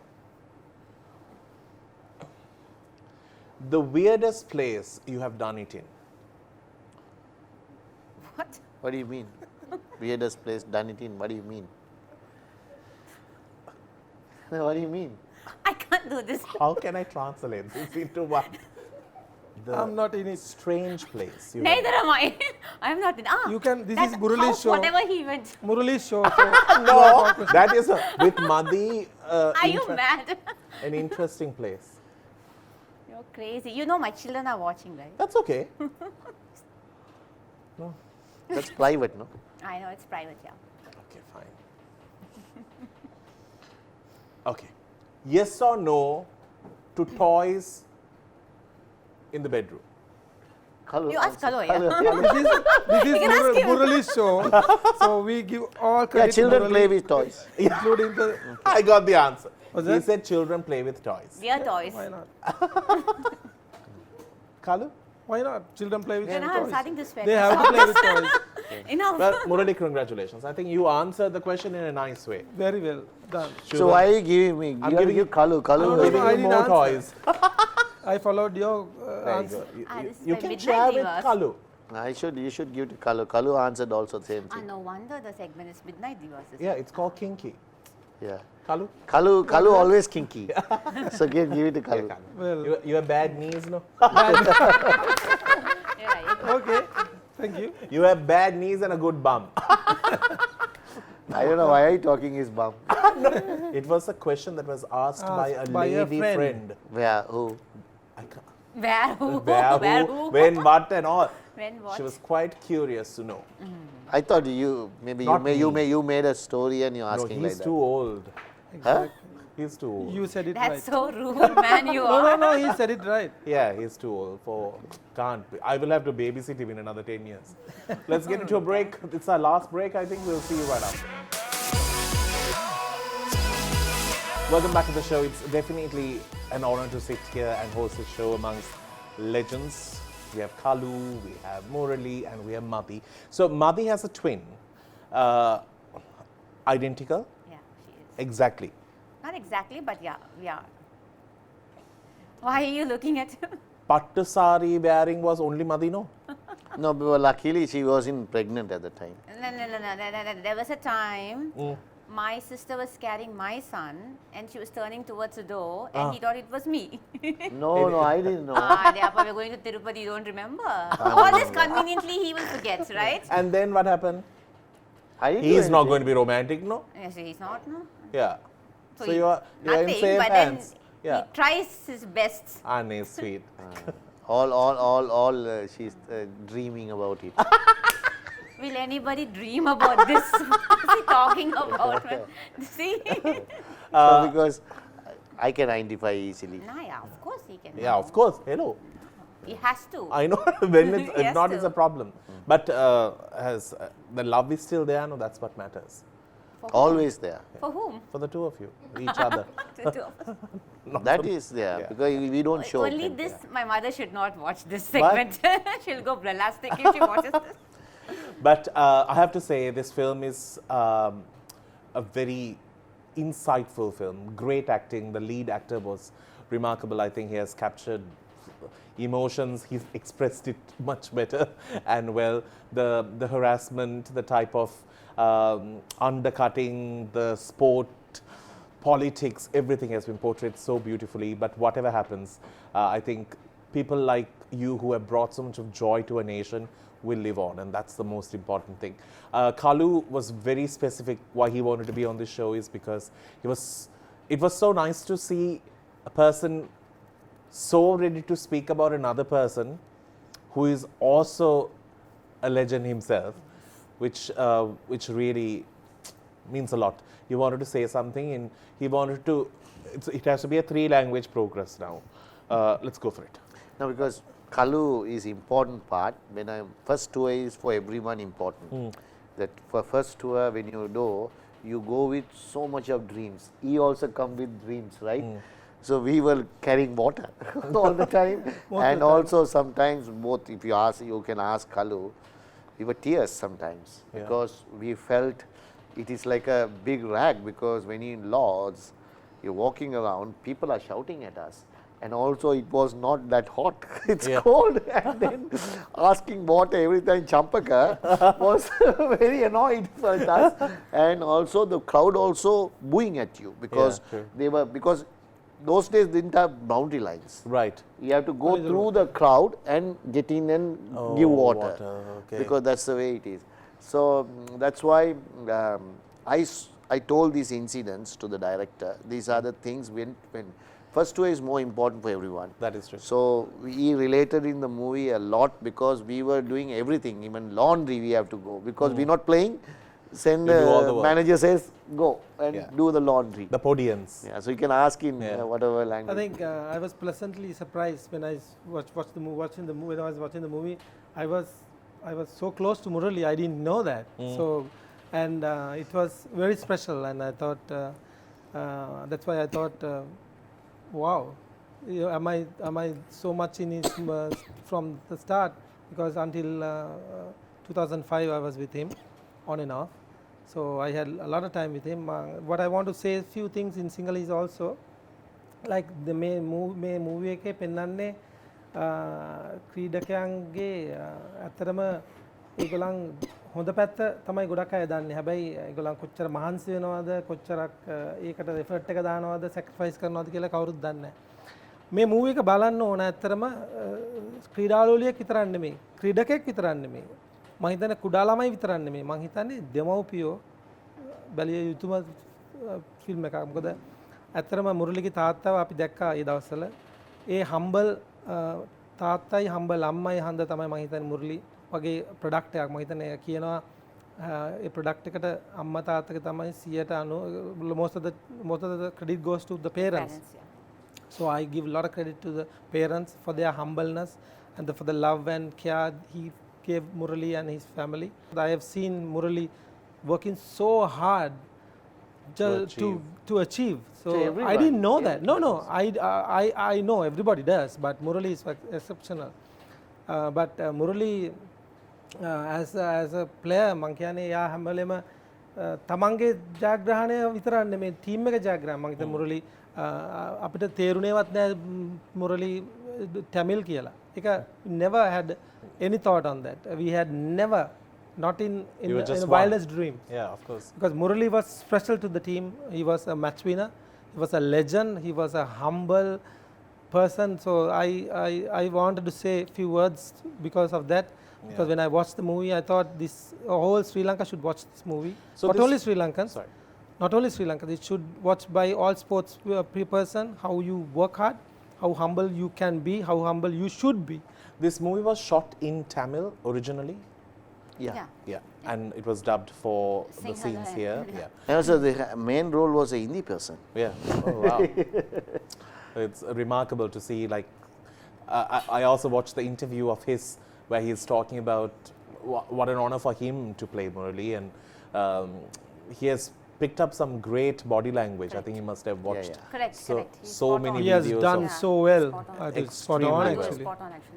The weirdest place you have done it in. What? What do you mean? Weirdest place done it in. What do you mean? What do you mean? I can't do this. How can I translate this into what? I'm not in it. Strange place. You Neither am I. I am not in. You can. This that is Murali's house, show. Whatever he went. Murali's show. So No, that is with Madhi. Are you mad? An interesting place. You're crazy. You know my children are watching, right? That's okay. No. That's private, no? I know it's private, yeah. Okay, fine. Okay. Yes or no to toys in the bedroom? You ask Kalo, This You is can ask him. Murali's show. So we give all credit Yeah, children to Murali, play with toys. including the. I got the answer. Was He that? said children play with toys. We are toys. Why not? Kalu? Why not? Children play with Then I'm toys. starting to sweat. They have to play with toys. Enough. Well, Murali, congratulations. I think you answered the question in a nice way. Very well done. So why are you giving me? I'm You giving give Kalu. I'm no, giving I you didn't more answer. toys. I followed your There you answer. go. This is You my can midnight share with divas. Kalu. You should give to Kalu. Kalu answered also the same thing. No wonder the segment is Midnight Divas. Yeah, it's called kinky. Yeah. Kalu? Kalu always kinky. So give it to Kalu. Well, You have bad knees, no? You're right. okay. Thank you. You have bad knees and a good bum. I don't know why are you talking his bum. It was a question that was asked by a by a lady friend. friend. Where? Who? I can't, Where who? where, Where who, who? when, what, and all. When what? She was quite curious to know. I thought you Not me. you made a story and you're No, asking like he's that. too old. Huh? He's too old. You said it That's right. so rude, man. You No, are. no, he said it right. Yeah, he's too old for. Can't be. I will have to babysit him in another 10 years. Let's get into a break. It's our last break. I think we'll see you right after. Welcome back to the show. It's definitely an honor to sit here and host a show amongst legends. We have Kalu, we have Murali, and we have Madhi. So Madhi has a twin. Identical? Yeah, she is. Exactly. Not exactly, but yeah, yeah. Why are you looking at him? Pattu sari wearing was only Madhi, no? No, but luckily she wasn't pregnant at the time. No. There was a time my sister was carrying my son and she was turning towards the door and he thought it was me. No, I didn't know. Deapa, we're going to Tirupati, you don't remember. All this conveniently he will forget, right? And then what happened? I didn't do He's not anything. going to be romantic, no? Yes, he's not, no. Yeah. So he- you are in nothing, safe but hands. then Yeah. he tries his best. Anne is sweet. She's dreaming about it. Will anybody dream about this? What is he talking about? See? Because I can identify easily. Nah, yeah, of course he can. Yeah, of course. Hello. He has to. I know when it's, He if has not, to. it's a problem. But has the love is still there? No, that's what matters. For whom? Always there. For whom? For the two of you, each other. The two of us. That is there because we don't show. Only them. this, my mother should not watch this segment. She'll go elastic if she watches this. But I have to say, this film is a very insightful film, great acting. The lead actor was remarkable. I think he has captured emotions, he's expressed it much better and well. The harassment, the type of undercutting, the sport, politics, everything has been portrayed so beautifully. But whatever happens, I think people like you who have brought so much of joy to a nation will live on, and that's the most important thing. Kalu was very specific why he wanted to be on this show is because it was so nice to see a person so ready to speak about another person who is also a legend himself, which really means a lot. He wanted to say something, and he wanted to. It has to be a 3-language progress now. Let's go for it. No, because Kalu is important part. When first tour is for everyone important. That for first tour, when you go with so much of dreams. He also come with dreams, right? So we were carrying water all the time, and also sometimes both. If you can ask Kalu, we were tears sometimes because we felt it is like a big rag, because when you're in Lords, you're walking around, people are shouting at us. And also it was not that hot, it's cold, and then asking water every time Champaka was very annoyed for us. And also the crowd also booing at you, because because those days didn't have boundary lines. Right. You have to go through the crowd and get in and give water, because that's the way it is. So that's why I told these incidents to the director. These are the things when first tour is more important for everyone. That is true. So we related in the movie a lot, because we were doing everything, even laundry we have to go, because we're not playing. Send the manager says go and do the laundry. The podiums. Yeah, so you can ask in whatever language. I think I was pleasantly surprised when I watched the movie. When I was watching the movie, I was so close to Murali. I didn't know that. So, and it was very special. And I thought that's why I thought, wow, am I so much in his from the start? Because until 2005 I was with him, on and off. So I had a lot of time with him. What I want to say a few things in Sinhalese also, like the main movie එකේ පෙන්වන්නේ ක්‍රීඩකයන්ගේ ඇත්තටම ඒගොල්ලන් හොඳ පැත්ත තමයි ගොඩක් අය දන්නේ. හැබැයි ඒගොල්ලන් කොච්චර මහන්සි වෙනවද, කොච්චරක් ඒකට එෆර්ට් එක දානවද, සැක්‍රිෆයිස් කරනවද කියලා කවුරුත් දන්නේ නැහැ. මේ මූවි එක බලන්න ඕන ඇත්තටම ක්‍රීඩාලෝලියෙක් විතරක් නෙමෙයි, ක්‍රීඩකෙක් විතරක් නෙමෙයි. මම හිතන්නේ කුඩා ළමයි විතරක් නෙමෙයි. මම හිතන්නේ දෙමව්පියෝ බැලිය යුතුම ෆිල්ම් එකක්. මොකද ඇත්තටම මුරලිගේ තාත්තව අපි දැක්කා ඒ දවස්වල. ඒ හම්බල් තාත්තයි හම්බල් අම්මයි හන්ද තමයි මම හිතන්නේ මුරලි වගේ ප්‍රොඩක්ට් එකක්. මම හිතන්නේ කියනවා ඒ ප්‍රොඩක්ට් එකට අම්මා තාත්තගේ තමයි 90% most of the credit goes to the parents. So I give a lot of credit to the parents for their humbleness and for the love and care he gave Murali and his family. I have seen Murali working so hard to achieve. So I didn't know that. No, I know everybody does, but Murali is exceptional. But Murali as a player, මං කියන්නේ යා හැමලෙම තමන්ගේ ජයග්‍රහණය විතරක් නෙමෙයි team එක ජයග්‍රහණය. මං හිතන්නේ මුරලි අපිට තේරුණේවත් නැහැ මුරලි තමිල් කියලා. ඒක never had any thought on that. We had never, not in the wildest dream. Yeah, of course. Because Murali was special to the team. He was a match winner. He was a legend. He was a humble person. So I wanted to say a few words because of that. Because when I watched the movie, I thought this whole Sri Lanka should watch this movie. So not only Sri Lankans. Not only Sri Lanka. It should watch by all sports person. How you work hard, how humble you can be, how humble you should be. This movie was shot in Tamil originally. Yeah. And it was dubbed for the scenes here. Yeah. And also the main role was a Hindi person. Yeah. Oh, wow. It's remarkable to see. Like, I also watched the interview of his where he's talking about what an honor for him to play Murali, and he has picked up some great body language. I think he must have watched so many videos. He has done so well. Spot on actually.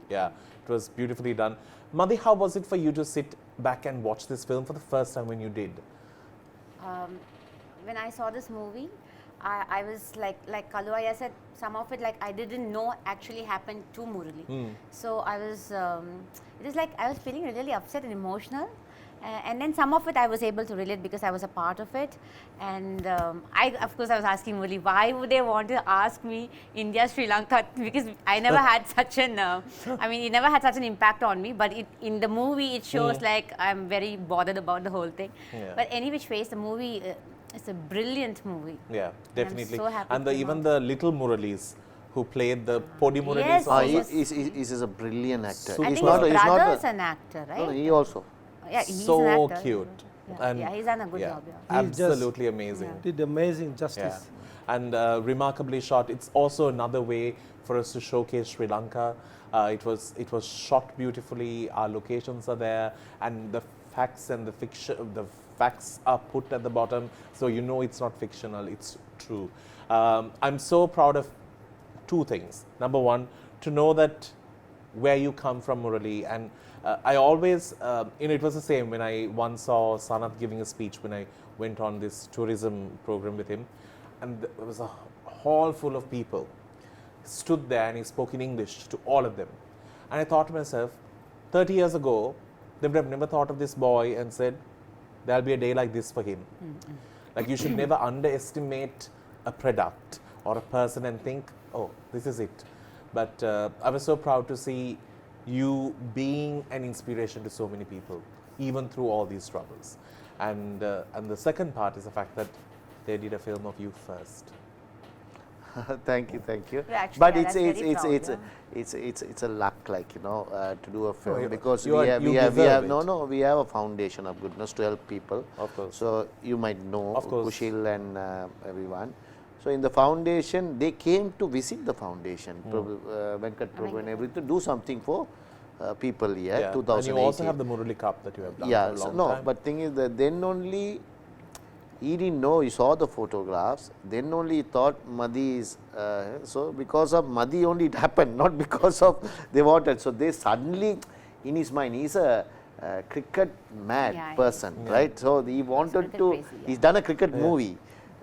Yeah, it was beautifully done. Madhi, how was it for you to sit back and watch this film for the first time when you did? when I saw this movie, I was like Kaluaya said, some of it I didn't know actually happened to Murali. So I was, it was like I was feeling really upset and emotional. And then some of it I was able to relate because I was a part of it. And of course I was asking Murali, why would they want to ask me India, Sri Lanka? Because I never had such an, it never had such an impact on me. But in the movie it shows like I'm very bothered about the whole thing. Yeah. But any which ways, the movie, it's a brilliant movie. Yeah, definitely. I'm so happy and even the little Muralis who played the Podi Muralis. Yes, he's a brilliant actor. I think his brother's an actor, right? No, he also. Yeah, he's so an actor. Cute. And he's done a good job. Absolutely amazing. Did amazing justice. And remarkably shot. It's also another way for us to showcase Sri Lanka. It was shot beautifully. Our locations are there, and the facts and the fiction, the facts are put at the bottom, so you know it's not fictional. It's true. I'm so proud of two things. Number one, to know that where you come from, Murali, and I always, it was the same when I once saw Sanath giving a speech when I went on this tourism program with him, and there was a hall full of people. He stood there and he spoke in English to all of them. And I thought to myself, 30 years ago, they would have never thought of this boy and said, there'll be a day like this for him. Like, you should never underestimate a product or a person and think, oh, this is it. But I was so proud to see you being an inspiration to so many people, even through all these troubles. And the second part is the fact that they did a film of you first. Thank you. Actually, but it's a luck, to do a film, because we have a foundation of goodness to help people. Of course. So you might know Kushil and everyone. So in the foundation, they came to visit the foundation, Venkat Prabhu and everything, to do something for people here. 2018. And you also have the Murali Cup that you have done for a long time. But thing is that then only he didn't know. He saw the photographs. Then only he thought Madhi is so because of Madhi only it happened, not because of they wanted. So they suddenly, in his mind, he's a cricket mad person, right? So he wanted to. Crazy, he's done a cricket movie.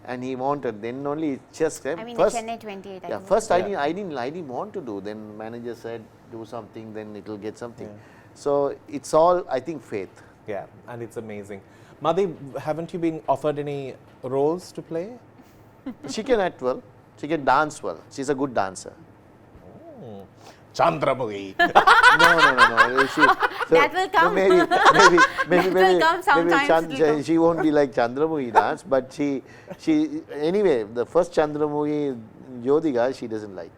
And he wanted, then only it just I mean, first, the Chennai 28. I didn't want to do. Then manager said, do something, then it will get something. So it's all, I think, faith. Yeah, and it's amazing. Madhi, haven't you been offered any roles to play? She can act well. She can dance well. She's a good dancer. Chandramukhi. No. That will come. Maybe will come sometimes. She won't be like Chandramukhi dance, but she anyway, the first Chandramukhi Jyotika, she doesn't like.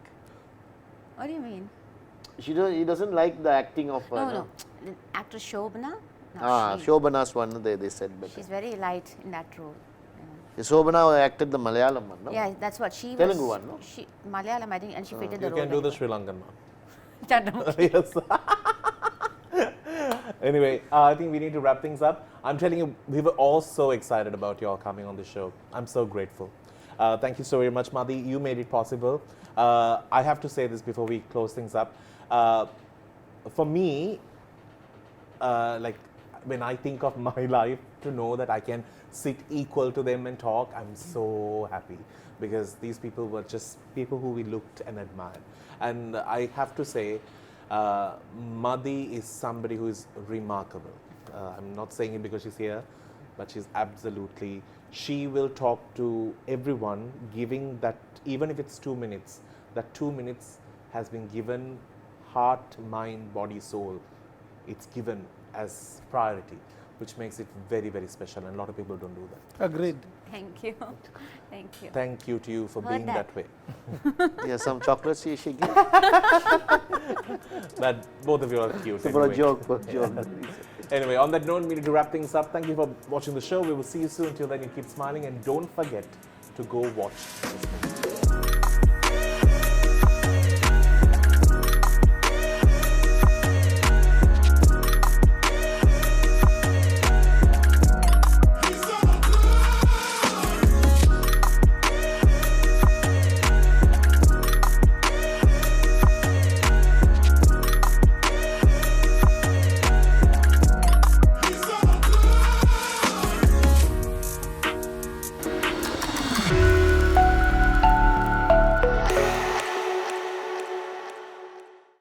What do you mean? He doesn't like the acting of No. The actress Shobana? No, Shobana's one, they said better. She's very light in that role. Shobana acted the Malayalam one, no? Yeah, that's what she was. Telugu one, no? She, Malayalam, I think, and she fitted the role. You can do the Sri Lankan one. Yes. Anyway, I think we need to wrap things up. I'm telling you, we were all so excited about you all coming on the show. I'm so grateful. Thank you so very much, Madhi. You made it possible. I have to say this before we close things up. For me, when I think of my life, to know that I can sit equal to them and talk, I'm so happy, because these people were just people who we looked and admired. And I have to say, Madhi is somebody who is remarkable. I'm not saying it because she's here, but she's absolutely, she will talk to everyone, giving that, even if it's 2 minutes, that 2 minutes has been given heart, mind, body, soul. It's given as priority, which makes it very, very special, and a lot of people don't do that. Agreed. Thank you. Thank you. Thank you to you for being that way. Yeah, some chocolates she gave. But both of you are cute. For a joke. Anyway, on that note, we need to wrap things up. Thank you for watching the show. We will see you soon. Until then, you keep smiling, and don't forget to go watch this movie.